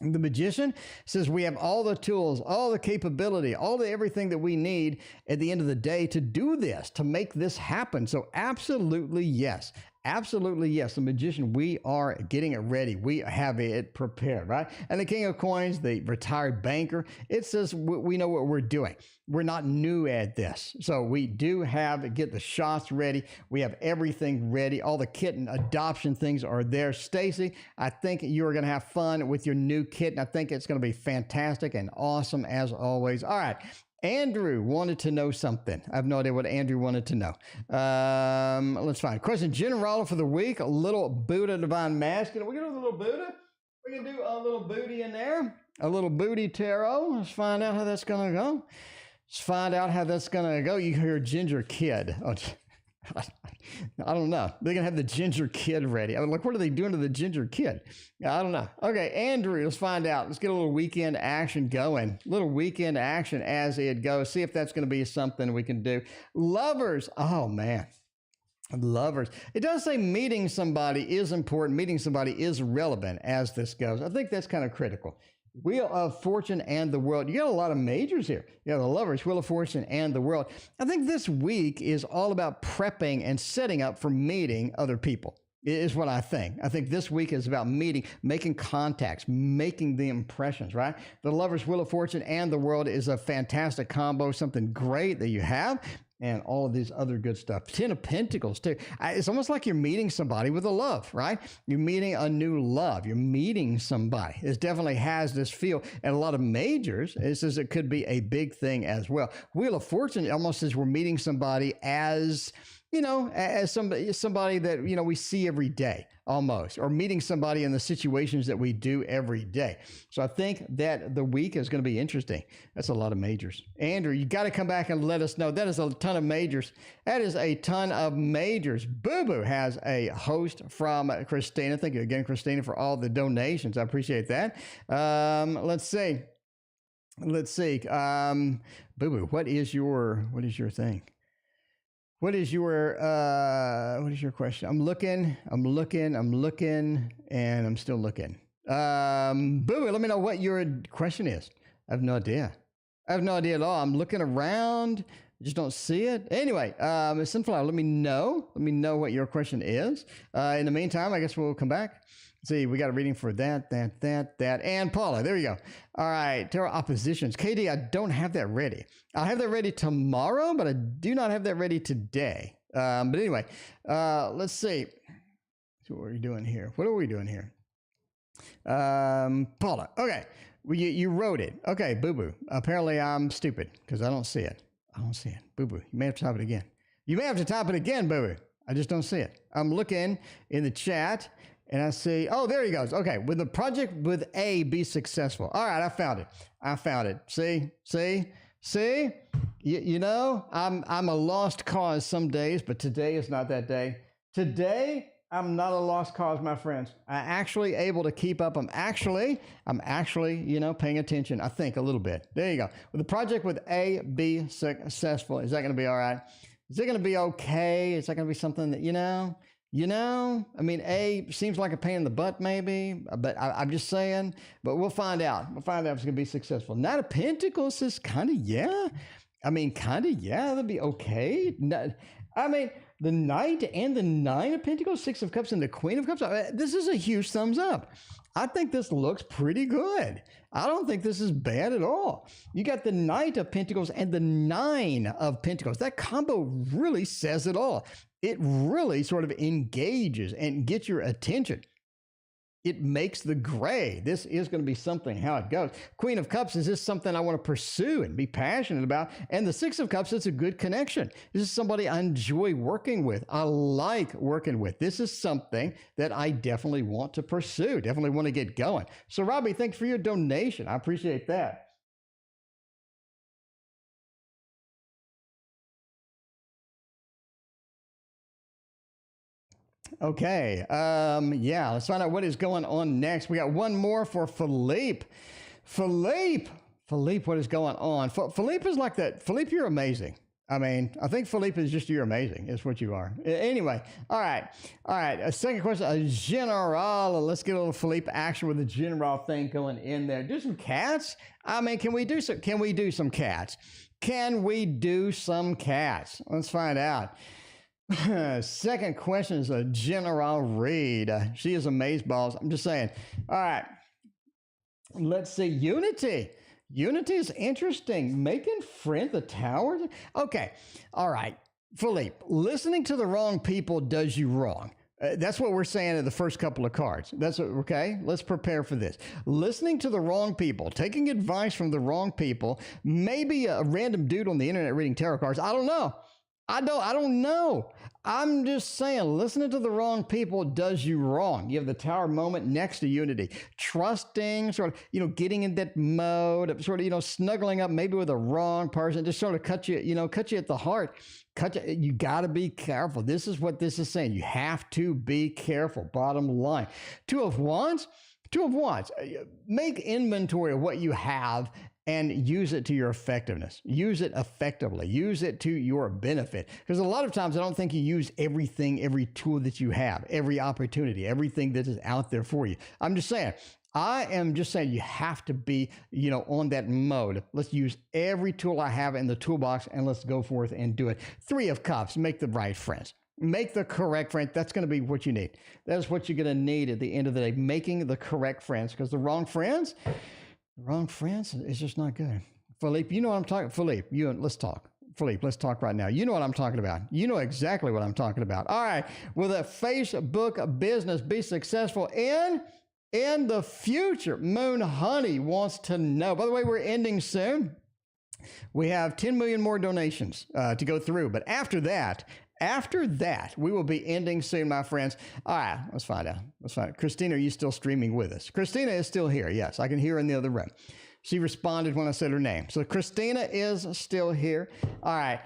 The Magician says we have all the tools, all the capability, all the everything that we need at the end of the day to do this, to make this happen. So absolutely yes. Absolutely yes. The Magician, we are getting it ready. We have it prepared, right? And the King of Coins, the retired banker, it says we know what we're doing. We're not new at this. So we do get the shots ready. We have everything ready. All the kitten adoption things are there. Stacy, I think you're going to have fun with your new kitten. I think it's going to be fantastic and awesome as always. All right. Andrew wanted to know something. I have no idea what Andrew wanted to know. Let's find question general for the week. A little Buddha Divine Masculine. We're going to do a little Buddha. We're going to do a little booty in there. A little booty tarot. Let's find out how that's going to go. Let's find out how that's going to go. You hear Ginger Kid. Oh, I don't know. They're going to have the Ginger Kid ready. I mean, like, what are they doing to the Ginger Kid? I don't know. Okay, Andrew, let's find out. Let's get a little weekend action going. Little weekend action as it goes. See if that's going to be something we can do. Lovers. Oh, man. Lovers. It does say meeting somebody is important. Meeting somebody is relevant as this goes. I think that's kind of critical. Wheel of Fortune and the World. You got a lot of majors here. You got the Lovers, Wheel of Fortune, and the World. I think this week is all about prepping and setting up for meeting other people, is what I think. I think this week is about meeting, making contacts, making the impressions, right? The Lovers, Wheel of Fortune, and the World is a fantastic combo, something great that you have. And all of these other good stuff. 10 of Pentacles, too. It's almost like you're meeting somebody with a love, right? You're meeting a new love. You're meeting somebody. It definitely has this feel. And a lot of majors, it says it could be a big thing as well. Wheel of Fortune almost says we're meeting somebody as somebody that, we see every day almost, or meeting somebody in the situations that we do every day. So I think that the week is going to be interesting. That's a lot of majors. Andrew, you got to come back and let us know. That is a ton of majors. That is a ton of majors. Boo Boo has a host from Christina. Thank you again, Christina, for all the donations. I appreciate that. Let's see. Boo Boo, what is your thing? What is your question? I'm looking, and I'm still looking. Boo, let me know what your question is. I have no idea. At all. I'm looking around, I just don't see it. Anyway, Sunflower, let me know what your question is. In the meantime, I guess we'll come back. See, we got a reading for that, and Paula. There you go. All right, tarot oppositions. KD, I don't have that ready. I'll have that ready tomorrow, but I do not have that ready today. But anyway, let's see. So what are we doing here? Paula. Okay, well, you wrote it. Okay, Boo Boo. Apparently, I'm stupid because I don't see it. Boo Boo. You may have to type it again. Boo Boo. I just don't see it. I'm looking in the chat. And I see, oh, there he goes. Okay, will the project with A be successful? All right, I found it. See? I'm a lost cause some days, but today is not that day. Today, I'm not a lost cause, my friends. I'm actually able to keep up. I'm actually, paying attention, I think, a little bit. There you go. Will the project with A be successful? Is that going to be all right? Is it going to be okay? Is that going to be something that, You know, I mean, A seems like a pain in the butt, maybe, but I'm just saying. But we'll find out. We'll find out if it's going to be successful. Knight of Pentacles is kind of, yeah. I mean, kind of, yeah, that'd be okay. I mean, the Knight and the Nine of Pentacles, Six of Cups, and the Queen of Cups. This is a huge thumbs up. I think this looks pretty good. I don't think this is bad at all. You got the Knight of Pentacles and the Nine of Pentacles. That combo really says it all. It really sort of engages and gets your attention. It makes the gray. This is going to be something, how it goes. Queen of Cups, is this something I want to pursue and be passionate about? And the Six of Cups, it's a good connection. This is somebody I enjoy working with. I like working with. This is something that I definitely want to pursue, definitely want to get going. So, Robbie, thanks for your donation. I appreciate that. Okay. Yeah, let's find out what is going on next. We got one more for Philippe. Philippe, what is going on? Philippe is like that. Philippe, you're amazing. I mean, I think Philippe is just, you're amazing. It's what you are. Anyway, all right. A second question, a general. Let's get a little Philippe action with the general thing going in there. Do some cats. I mean, can we do some cats? Can we do some cats? Let's find out. Second question is a general read. She is amazeballs. I'm just saying. All right. Let's see. Unity. Unity is interesting. Making friend the tower. Okay. All right. Philippe, listening to the wrong people does you wrong. That's what we're saying in the first couple of cards. That's okay. Let's prepare for this. Listening to the wrong people, taking advice from the wrong people, maybe a random dude on the internet reading tarot cards. I don't know. I don't know. I'm just saying, listening to the wrong people does you wrong. You have the tower moment next to Unity. Trusting, sort of, getting in that mode of sort of, snuggling up maybe with the wrong person, just sort of cut you at the heart. You got to be careful. This is what this is saying. You have to be careful. Bottom line. Two of Wands. Make inventory of what you have and use it to your effectiveness. Use it effectively. Use it to your benefit. Because a lot of times I don't think you use everything, every tool that you have, every opportunity, everything that is out there for you. I'm just saying, I am just saying you have to be, on that mode. Let's use every tool I have in the toolbox and let's go forth and do it. Three of Cups, make the right friends. Make the correct friend. That's going to be what you need. That's what you're going to need at the end of the day, making the correct friends. Because the wrong friends is just not good. Philippe, you know what I'm talking. Philippe, let's talk. Philippe, let's talk right now. You know what I'm talking about. You know exactly what I'm talking about. All right. Will a Facebook business be successful in the future? Moon Honey wants to know. By the way, we're ending soon. We have 10 million more donations to go through. But after that, we will be ending soon, my friends. All right, let's find out. Christina, are you still streaming with us? Christina is still here. Yes, I can hear her in the other room. She responded when I said her name. So Christina is still here. All right.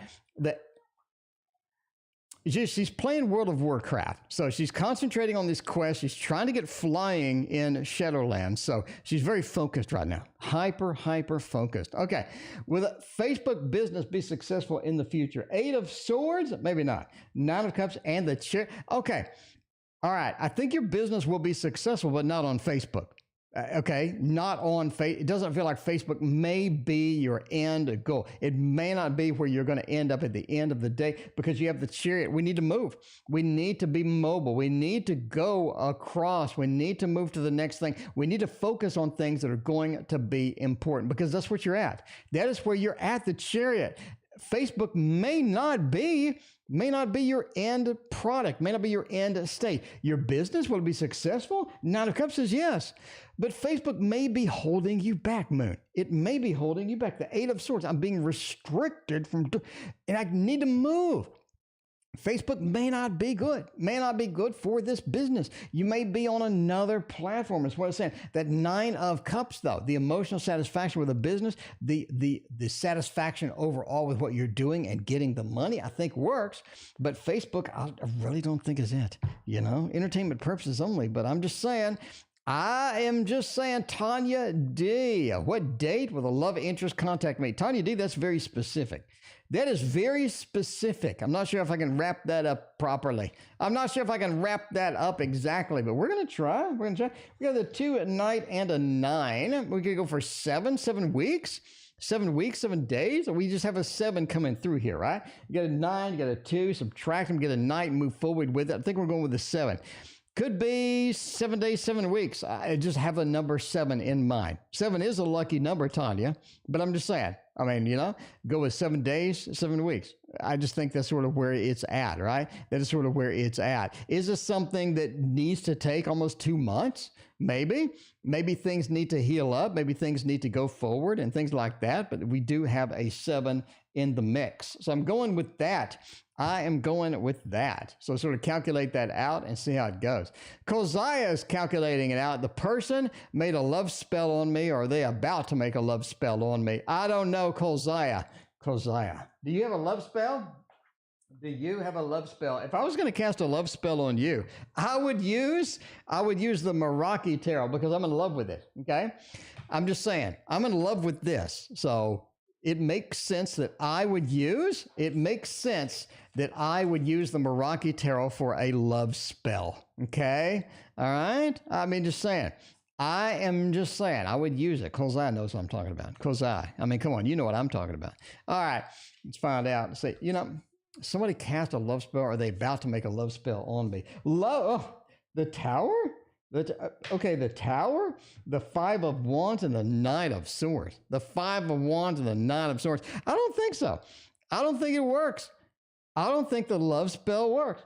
She's playing World of Warcraft. So she's concentrating on this quest. She's trying to get flying in Shadowlands. So she's very focused right now. Hyper focused. Okay. Will a Facebook business be successful in the future? Eight of Swords? Maybe not. Nine of Cups and the chair. Okay. All right. I think your business will be successful, but not on Facebook. Okay, not on Facebook. It doesn't feel like Facebook may be your end goal. It may not be where you're going to end up at the end of the day because you have the Chariot. We need to move. We need to be mobile. We need to go across. We need to move to the next thing. We need to focus on things that are going to be important because that's what you're at. That is where you're at, the Chariot. Facebook may not be your end product, may not be your end state. Your business will be successful. Nine of Cups says yes, but Facebook may be holding you back, Moon. It may be holding you back. The Eight of Swords, I'm being restricted and I need to move. Facebook may not be good for this business. You may be on another platform. Is what I'm saying. That Nine of Cups, though, the emotional satisfaction with a business, the satisfaction overall with what you're doing and getting the money, I think works. But Facebook, I really don't think is it. Entertainment purposes only. But I'm just saying. I am just saying, Tanya D. What date will a love interest contact me? Tanya D, that's very specific. That is very specific. I'm not sure if I can wrap that up properly. I'm not sure if I can wrap that up exactly, but we're going to try. We're going to try. We got the 2 at night and a 9. We could go for 7 weeks. 7 weeks, 7 days, or we just have a 7 coming through here, right? You got a 9, you got a 2, subtract them, get a night, and move forward with it. I think we're going with the 7. Could be 7 days, 7 weeks. I just have a number 7 in mind. 7 is a lucky number, Tanya, but I'm just saying. I mean, go with 7 days, 7 weeks. I just think that's sort of where it's at, right? That is sort of where it's at. Is this something that needs to take almost 2 months? Maybe. Maybe things need to heal up. Maybe things need to go forward and things like that. But we do have a 7 in the mix. So I'm going with that. I am going with that. So sort of calculate that out and see how it goes. Keziah is calculating it out. The person made a love spell on me, or are they about to make a love spell on me? I don't know, Keziah. Keziah, do you have a love spell? Do you have a love spell? If I was going to cast a love spell on you, I would use the Meraki tarot because I'm in love with it, okay? I'm just saying, I'm in love with this. So it makes sense that I would use the Meraki tarot for a love spell, okay? All right? I mean, just saying. I am just saying, I would use it. Keziah knows what I'm talking about. Keziah. I mean, come on, you know what I'm talking about. All right, let's find out and see. Somebody cast a love spell, or are they about to make a love spell on me? The Tower? The Tower, the 5 of Wands, and the Knight of Swords. The 5 of Wands and the Knight of Swords. I don't think so. I don't think it works. I don't think the love spell works.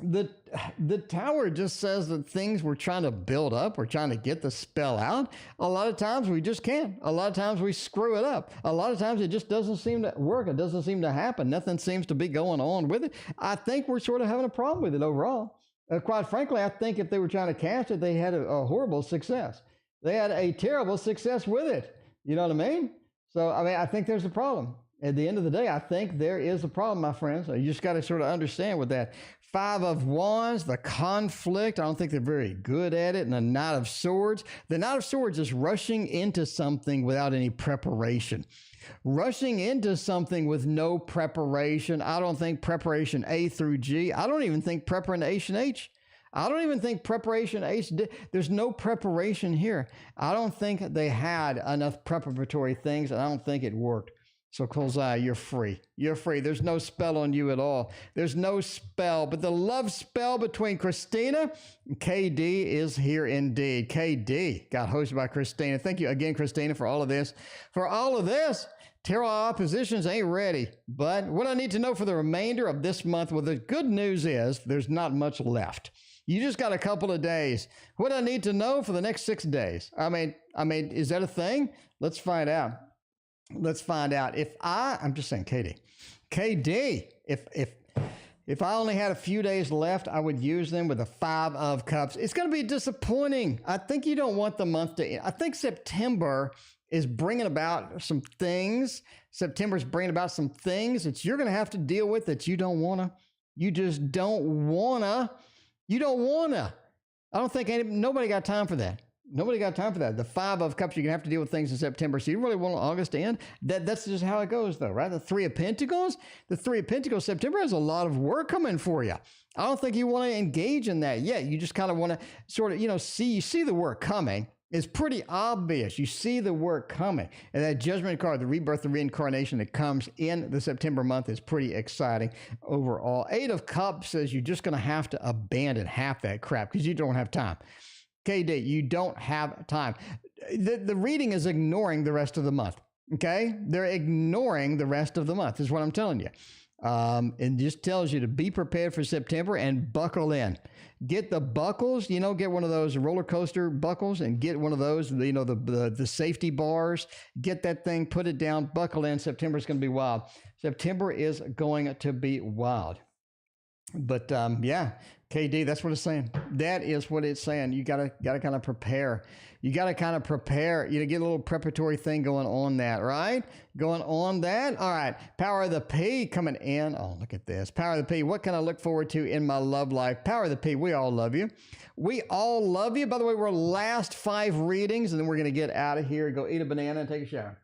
The Tower just says that things we're trying to build up, we're trying to get the spell out. A lot of times we just can't. A lot of times we screw it up. A lot of times it just doesn't seem to work. It doesn't seem to happen. Nothing seems to be going on with it. I think we're sort of having a problem with it overall. Quite frankly, I think if they were trying to cast it, they had a horrible success. They had a terrible success with it. You know what I mean? So, I think there's a problem. At the end of the day, I think there is a problem, my friends. So you just got to sort of understand with that. 5 of Wands, the conflict. I don't think they're very good at it. And the Knight of Swords. The Knight of Swords is rushing into something without any preparation. Rushing into something with no preparation. I don't think preparation A through G. I don't even think preparation H. I don't even think preparation H. There's no preparation here. I don't think they had enough preparatory things, and I don't think it worked. So, Keziah, you're free. You're free. There's no spell on you at all. There's no spell, but the love spell between Christina and KD is here indeed. KD got hosted by Christina. Thank you again, Christina, for all of this. For all of this, tarot oppositions ain't ready. But what I need to know for the remainder of this month, well, the good news is there's not much left. You just got a couple of days. What I need to know for the next 6 days. I mean, is that a thing? Let's find out. Let's find out. I'm just saying, KD, if I only had a few days left, I would use them with the 5 of Cups. It's going to be disappointing. I think you don't want the month to end. I think September is bringing about some things. September's bringing about some things that you're going to have to deal with that you don't want to. You just don't want to. You don't want to. I don't think nobody got time for that. Nobody got time for that. The 5 of Cups, you're going to have to deal with things in September. So you really want August to end? That's just how it goes, though, right? The 3 of Pentacles, September has a lot of work coming for you. I don't think you want to engage in that yet. You just kind of want to sort of, see the work coming. It's pretty obvious. You see the work coming. And that Judgment card, the rebirth, the reincarnation that comes in the September month is pretty exciting overall. 8 of Cups says you're just going to have to abandon half that crap because you don't have time. KD, you don't have time. The reading is ignoring the rest of the month, okay? They're ignoring the rest of the month is what I'm telling you. It just tells you to be prepared for September and buckle in. Get the buckles, get one of those roller coaster buckles and get one of those, the safety bars. Get that thing, put it down, buckle in. September is going to be wild. September is going to be wild. But yeah, KD, that's what it's saying. That is what it's saying. You gotta kind of prepare. You gotta kind of prepare. Get a little preparatory thing going on that, right? Going on that. All right. Power of the P coming in. Oh, look at this. Power of the P. What can I look forward to in my love life? Power of the P. We all love you. We all love you. By the way, we're last 5 readings, and then we're gonna get out of here, go eat a banana, and take a shower.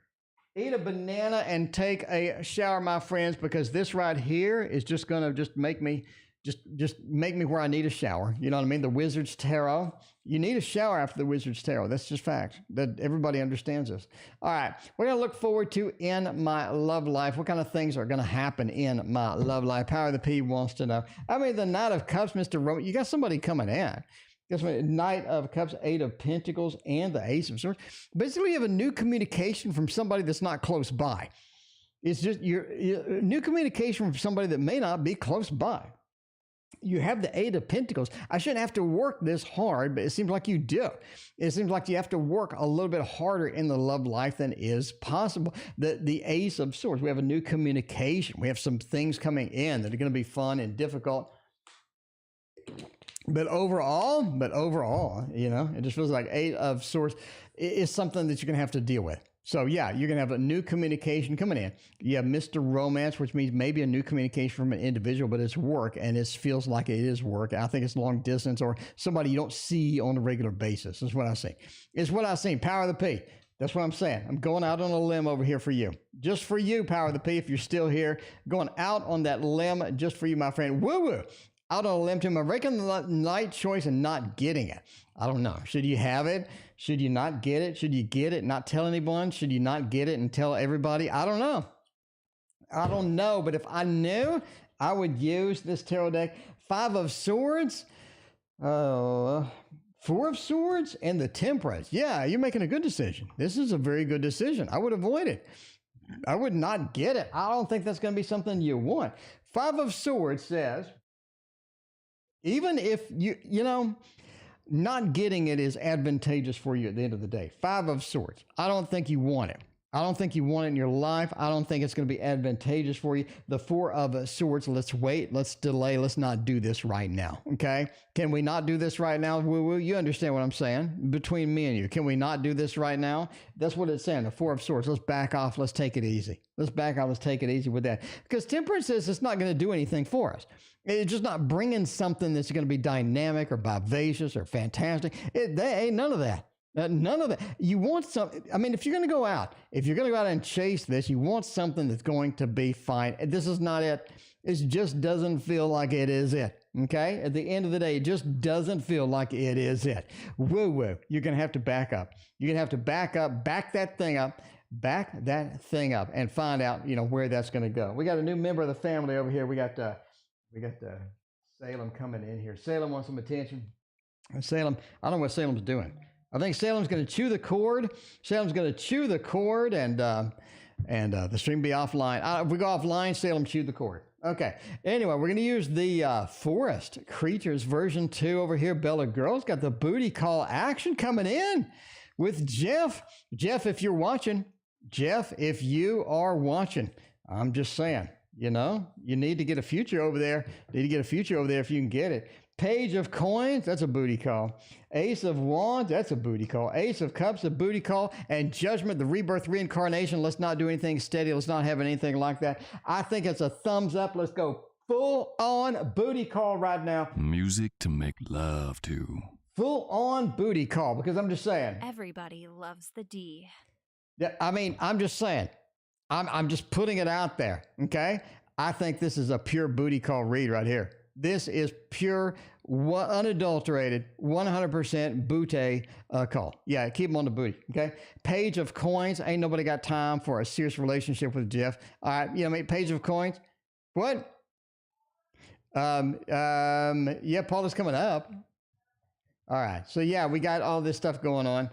eat a banana and take a shower, my friends, because this right here is just going to just make me where I need a shower. You know what I mean? The Wizard's Tarot. You need a shower after the Wizard's Tarot. That's just fact. That everybody understands this. All right. We're going to look forward to in my love life. What kind of things are going to happen in my love life? Power of the P wants to know. I mean, the Knight of Cups, Mr. Roman, you got somebody coming in. Guess what? Knight of Cups, Eight of Pentacles, and the Ace of Swords. Basically, you have a new communication from somebody that's not close by. It's just your new communication from somebody that may not be close by. You have the Eight of Pentacles. I shouldn't have to work this hard, but it seems like you do. It seems like you have to work a little bit harder in the love life than is possible. The Ace of Swords, we have a new communication. We have some things coming in that are going to be fun and difficult. But overall, you know, it just feels like Eight of Swords is something that you're going to have to deal with. So yeah, you're going to have a new communication coming in. You have Mr. Romance, which means maybe a new communication from an individual, but it's work, and it feels like it is work. I think it's long distance or somebody you don't see on a regular basis. Is what I see. It's what I see. Power of the P. That's what I'm saying. I'm going out on a limb over here for you. Just for you, Power of the P, if you're still here. Going out on that limb just for you, my friend. Woo-woo. Out on a limb to him, making the right choice and not getting it. I don't know. Should you have it? Should you not get it? Should you get it and not tell anyone? Should you not get it and tell everybody? I don't know. I don't know. But if I knew, I would use this tarot deck. Five of Swords, Four of Swords, and the Temperance. Yeah, you're making a good decision. This is a very good decision. I would avoid it. I would not get it. I don't think that's going to be something you want. Five of Swords says, even if you know, not getting it is advantageous for you at the end of the day. Five of Swords. I don't think you want it. I don't think you want it in your life. I don't think it's going to be advantageous for you. The Four of Swords, let's wait, let's delay, let's not do this right now, okay? Can we not do this right now? Woo-woo, you understand what I'm saying? Between me and you, can we not do this right now? That's what it's saying, the Four of Swords. Let's back off, let's take it easy. Let's back off, let's take it easy with that. Because Temperance says it's not going to do anything for us. It's just not bringing something that's going to be dynamic or vivacious or fantastic. There ain't none of that. None of that. You want something. I mean, if you're going to go out and chase this, you want something that's going to be fine. This is not it. It just doesn't feel like it is it. Okay? At the end of the day, it just doesn't feel like it is it. Woo-woo. You're going to have to back up. You're going to have to back that thing up and find out, you know, where that's going to go. We got a new member of the family over here. We got Salem coming in here. Salem wants some attention. Salem, I don't know what Salem's doing. I think Salem's going to chew the cord. Salem's going to chew the cord, and the stream be offline. If we go offline, Salem chewed the cord. Okay. Anyway, we're going to use the Forest Creatures version 2 over here. Bella Girl's got the booty call action coming in with Jeff. Jeff, if you're watching. Jeff, if you are watching. I'm just saying, you know, you need to get a future over there. Need to get a future over there if you can get it. Page of Coins, that's a booty call. Ace of Wands, that's a booty call. Ace of Cups, a booty call. And Judgment, the rebirth, reincarnation. Let's not do anything steady. Let's not have anything like that. I think it's a thumbs up. Let's go full on booty call right now. Music to make love to. Full on booty call, because I'm just saying. Everybody loves the D. Yeah, I mean, I'm just saying. I'm just putting it out there, okay? I think this is a pure booty call read right here. This is pure, unadulterated, 100% booty call. Yeah, keep them on the booty, okay? Page of Coins. Ain't nobody got time for a serious relationship with Jeff. All right, you know what I mean? Page of Coins. What? Yeah, Paula's coming up. All right, so yeah, we got all this stuff going on.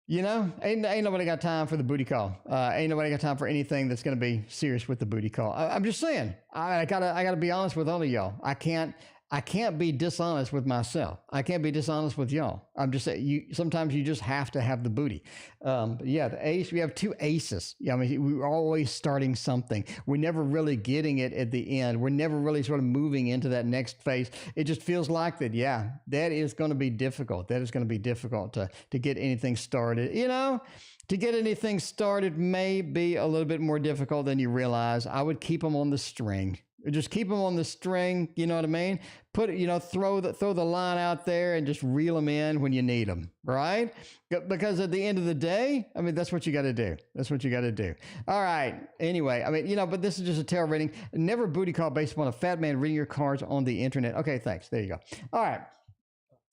You know, ain't nobody got time for the booty call. Ain't nobody got time for anything that's going to be serious with the booty call. I'm just saying. I gotta be honest with all of y'all. I can't be dishonest with myself. I can't be dishonest with y'all. I'm just saying. Sometimes you just have to have the booty. But yeah, the ace. We have two aces. Yeah, I mean, we're always starting something. We're never really getting it at the end. We're never really sort of moving into that next phase. It just feels like that. Yeah, that is going to be difficult. That is going to be difficult to get anything started. You know, to get anything started may be a little bit more difficult than you realize. I would keep them on the string. Just keep them on the string. You know what I mean? Put it, throw the line out there and just reel them in when you need them, right? Because at the end of the day, I mean, that's what you got to do. That's what you got to do. All right. Anyway, I mean, but this is just a tarot reading. Never booty call based upon a fat man reading your cards on the internet. Okay, thanks. There you go. All right.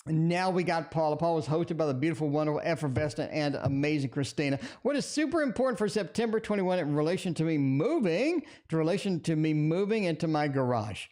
Now we got Paula. Paula was hosted by the beautiful, wonderful, effervescent, and amazing Christina. What is super important for September 21 in relation to me moving into my garage?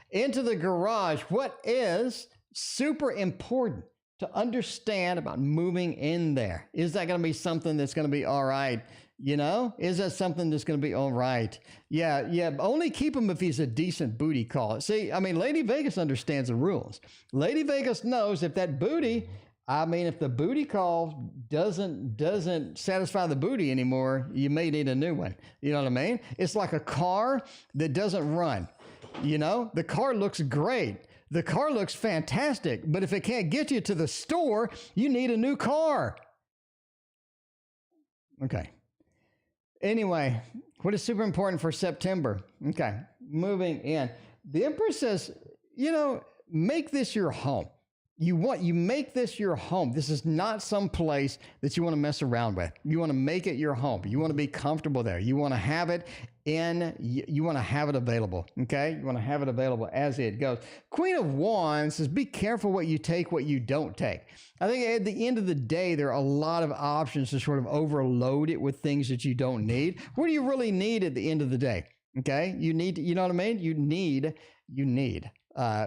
Into the garage, what is super important to understand about moving in there? Is that going to be something that's going to be all right? Is that something that's going to be all right? Yeah. Only keep him if he's a decent booty call. See, I mean, Lady Vegas understands the rules. Lady Vegas knows if that booty, if the booty call doesn't satisfy the booty anymore, you may need a new one. You know what I mean? It's like a car that doesn't run. The car looks great. The car looks fantastic. But if it can't get you to the store, you need a new car. Okay. Anyway, what is super important for September? Okay, moving in. The Empress says, make this your home. You make this your home. This is not some place that you want to mess around with. You want to make it your home. You want to be comfortable there. You want to have it you want to have it available. Okay. You want to have it available as it goes. Queen of Wands says, be careful what you take, what you don't take. I think at the end of the day, there are a lot of options to sort of overload it with things that you don't need. What do you really need at the end of the day? Okay. You need, you know what I mean? You need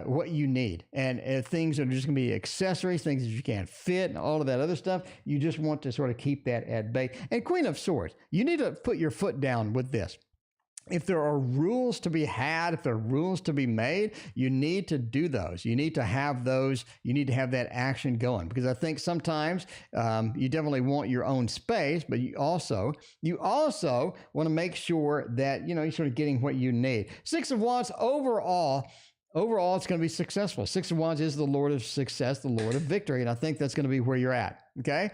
what you need. And things are just going to be accessories, things that you can't fit, and all of that other stuff. You just want to sort of keep that at bay. And Queen of Swords, you need to put your foot down with this. If there are rules to be had, if there are rules to be made, you need to do those. You need to have those. You need to have that action going, because I think sometimes you definitely want your own space, but you also want to make sure that, you're sort of getting what you need. Six of Wands, overall, it's going to be successful. Six of Wands is the Lord of success, the Lord of victory. And I think that's going to be where you're at. Okay.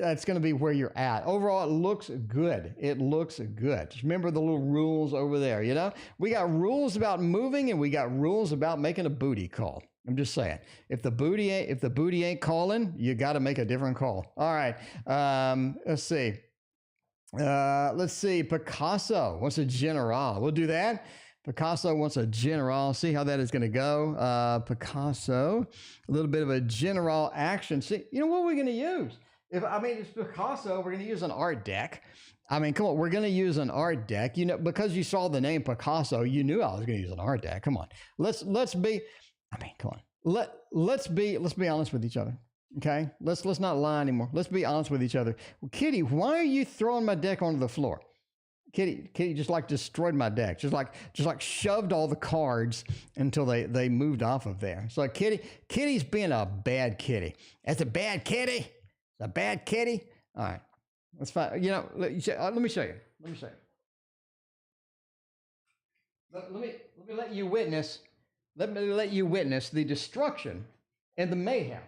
That's going to be where you're at. Overall, it looks good. It looks good. Just remember the little rules over there. We got rules about moving and we got rules about making a booty call. I'm just saying, if the booty ain't calling, you got to make a different call. All right. Let's see. Picasso wants a general. We'll do that. Picasso wants a general. See how that is going to go. Picasso, a little bit of a general action. See, what we're going to use? It's Picasso, we're going to use an art deck. Come on, we're going to use an art deck. Because you saw the name Picasso, you knew I was going to use an art deck. Come on, let's be. Come on. Let's be honest with each other. Okay, let's not lie anymore. Let's be honest with each other. Well, Kitty, why are you throwing my deck onto the floor? Kitty just destroyed my deck. Just shoved all the cards until they moved off of there. So Kitty's being a bad kitty. That's a bad kitty. It's a bad kitty. All right, that's fine. Let me show you. Let me let you witness. Let me let you witness the destruction and the mayhem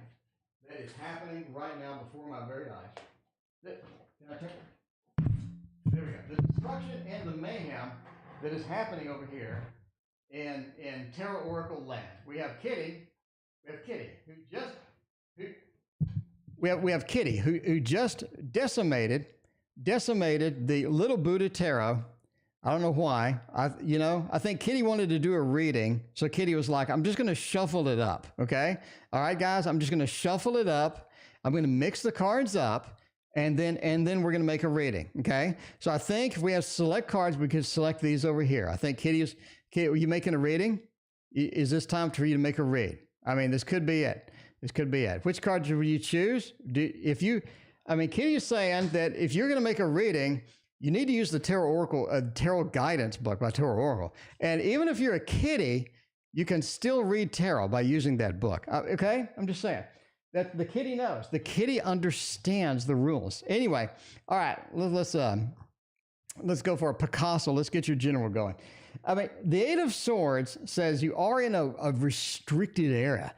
that is happening right now before my very eyes. Can I take it? There we go. The destruction and the mayhem that is happening over here in Tarot Oracle land. We have Kitty who just decimated the little Buddha Tarot. I don't know why. I think Kitty wanted to do a reading, so Kitty was like, "I'm just going to shuffle it up." Okay, all right, guys. I'm just going to shuffle it up. I'm going to mix the cards up. And then we're going to make a reading. Okay. So I think if we have select cards, we could select these over here. I think Kitty, are you making a reading? Is this time for you to make a read? This could be it. Which cards will you choose? Kitty is saying that if you're going to make a reading, you need to use the Tarot Oracle, Tarot Guidance book by Tarot Oracle. And even if you're a kitty, you can still read tarot by using that book. Okay. I'm just saying. That the kitty knows. The kitty understands the rules. Anyway, all right, let's go for a Picasso. Let's get your general going. The Eight of Swords says you are in a restricted area.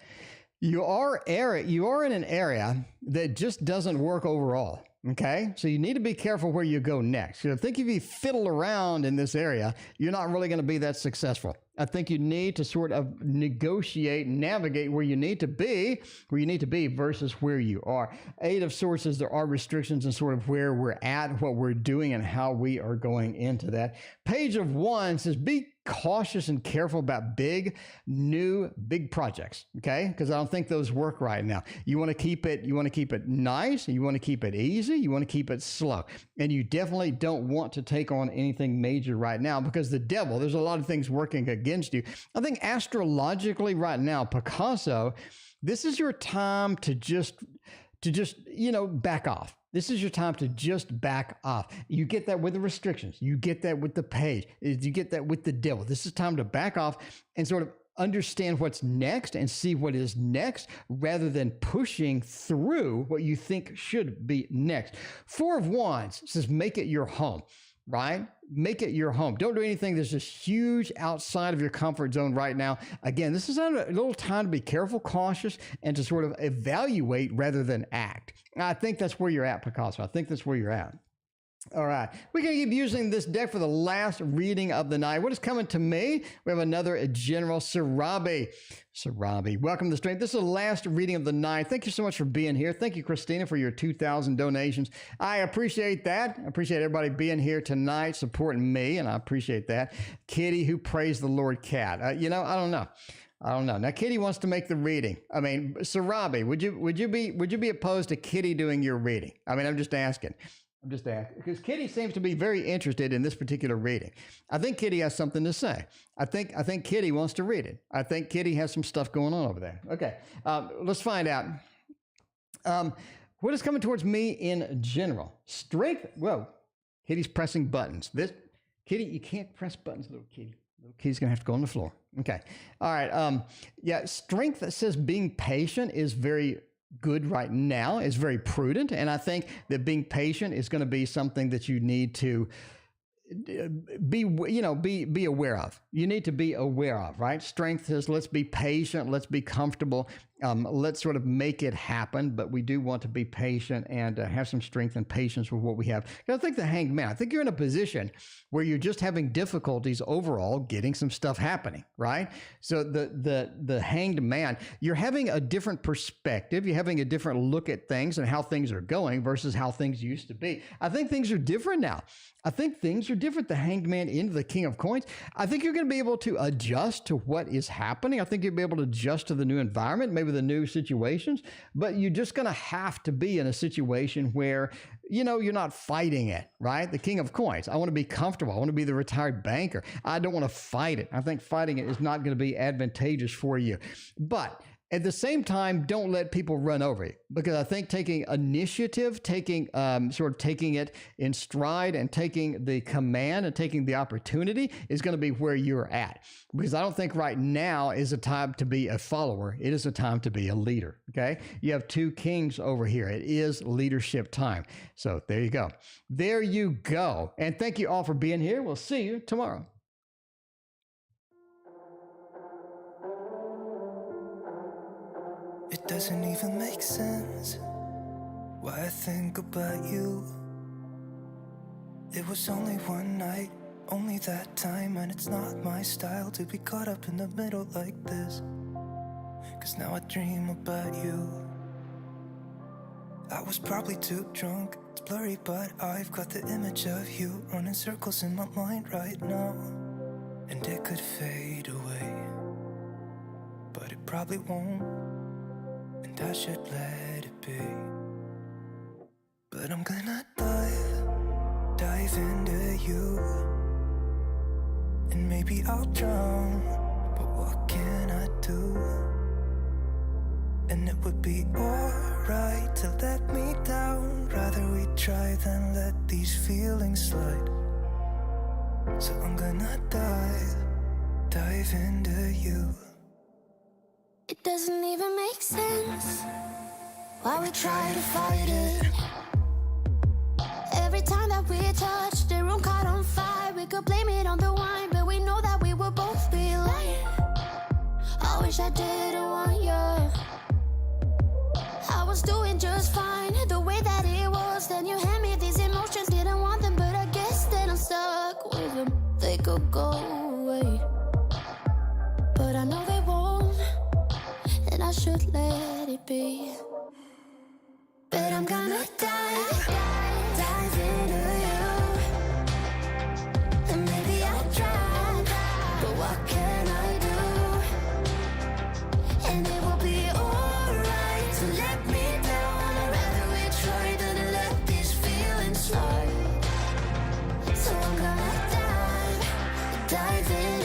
You are in an area that just doesn't work overall. Okay, so you need to be careful where you go next. I think if you fiddle around in this area, you're not really going to be that successful. I think you need to sort of negotiate, navigate where you need to be versus where you are. Eight of Swords says there are restrictions in sort of where we're at, what we're doing, and how we are going into that. Page of Wands says be cautious and careful about big projects, okay? Because I don't think those work right now. You want to keep it nice, you want to keep it easy, you want to keep it slow. And you definitely don't want to take on anything major right now because the devil, there's a lot of things working against you. I think astrologically right now, Picasso, this is your time to just back off. This is your time to just back off. You get that with the restrictions. You get that with the page. You get that with the devil. This is time to back off and sort of understand what's next and see what is next rather than pushing through what you think should be next. Four of Wands says make it your home. Right? Make it your home. Don't do anything that's just huge outside of your comfort zone right now. Again, this is a little time to be careful, cautious, and to sort of evaluate rather than act. I think that's where you're at, Picasso. I think that's where you're at. All right. We're going to keep using this deck for the last reading of the night. What is coming to me? We have another General Sarabi. Welcome to Strength. This is the last reading of the night. Thank you so much for being here. Thank you, Christina, for your 2,000 donations. I appreciate that. I appreciate everybody being here tonight, supporting me, and I appreciate that. Kitty, who praised the Lord Cat. I don't know. Now, Kitty wants to make the reading. I mean, Sarabi, would you be opposed to Kitty doing your reading? I mean, I'm just asking because Kitty seems to be very interested in this particular reading. I think Kitty has something to say. I think Kitty wants to read it. I think Kitty has some stuff going on over there. Okay, let's find out. What is coming towards me in general? Strength. Whoa, Kitty's pressing buttons. Kitty, you can't press buttons, little kitty. Little kitty's gonna have to go on the floor. Okay. All right. Yeah. Strength that says being patient is very good right now, is very prudent. And I think that being patient is going to be something that you need to be aware of. You need to be aware of, right? Strength says, let's be patient. Let's be comfortable. Let's sort of make it happen. But we do want to be patient and have some strength and patience with what we have. I think the Hanged Man, I think you're in a position where you're just having difficulties overall getting some stuff happening, right? So the Hanged Man, you're having a different perspective. You're having a different look at things and how things are going versus how things used to be. I think things are different now. I think things are different. The Hanged Man into the King of Coins. I think you're going to be able to adjust to what is happening. I think you'll be able to adjust to the new environment, maybe the new situations, but you're just going to have to be in a situation where, you're not fighting it, right? The King of Coins. I want to be comfortable. I want to be the retired banker. I don't want to fight it. I think fighting it is not going to be advantageous for you. But at the same time, don't let people run over you, because I think taking initiative, taking it in stride and taking the command and taking the opportunity is going to be where you're at. Because I don't think right now is a time to be a follower. It is a time to be a leader. Okay. You have two kings over here. It is leadership time. So there you go. There you go. And thank you all for being here. We'll see you tomorrow. It doesn't even make sense why I think about you. It was only one night, only that time, and it's not my style to be caught up in the middle like this. 'Cause now I dream about you. I was probably too drunk, it's blurry, but I've got the image of you running circles in my mind right now. And it could fade away, but it probably won't. And I should let it be. But I'm gonna dive into you. And maybe I'll drown, but what can I do? And it would be alright to let me down. Rather we try than let these feelings slide. So I'm gonna dive into you. It doesn't even make sense why we try to fight it. Every time that we touch, the room caught on fire. We could blame it on the wine, but we know that we will both be lying. I wish I didn't want you. I was doing just fine, the way that it was, that Then you hand me these emotions, didn't want them, but I guess that I'm stuck with them. They could go away, but I know they won't, and I should let it be. But I'm gonna dive into you. And maybe I'll try, but what can I do? And it will be alright to let me down. I'd rather we try than to let these feelings slide. So I'm gonna dive in.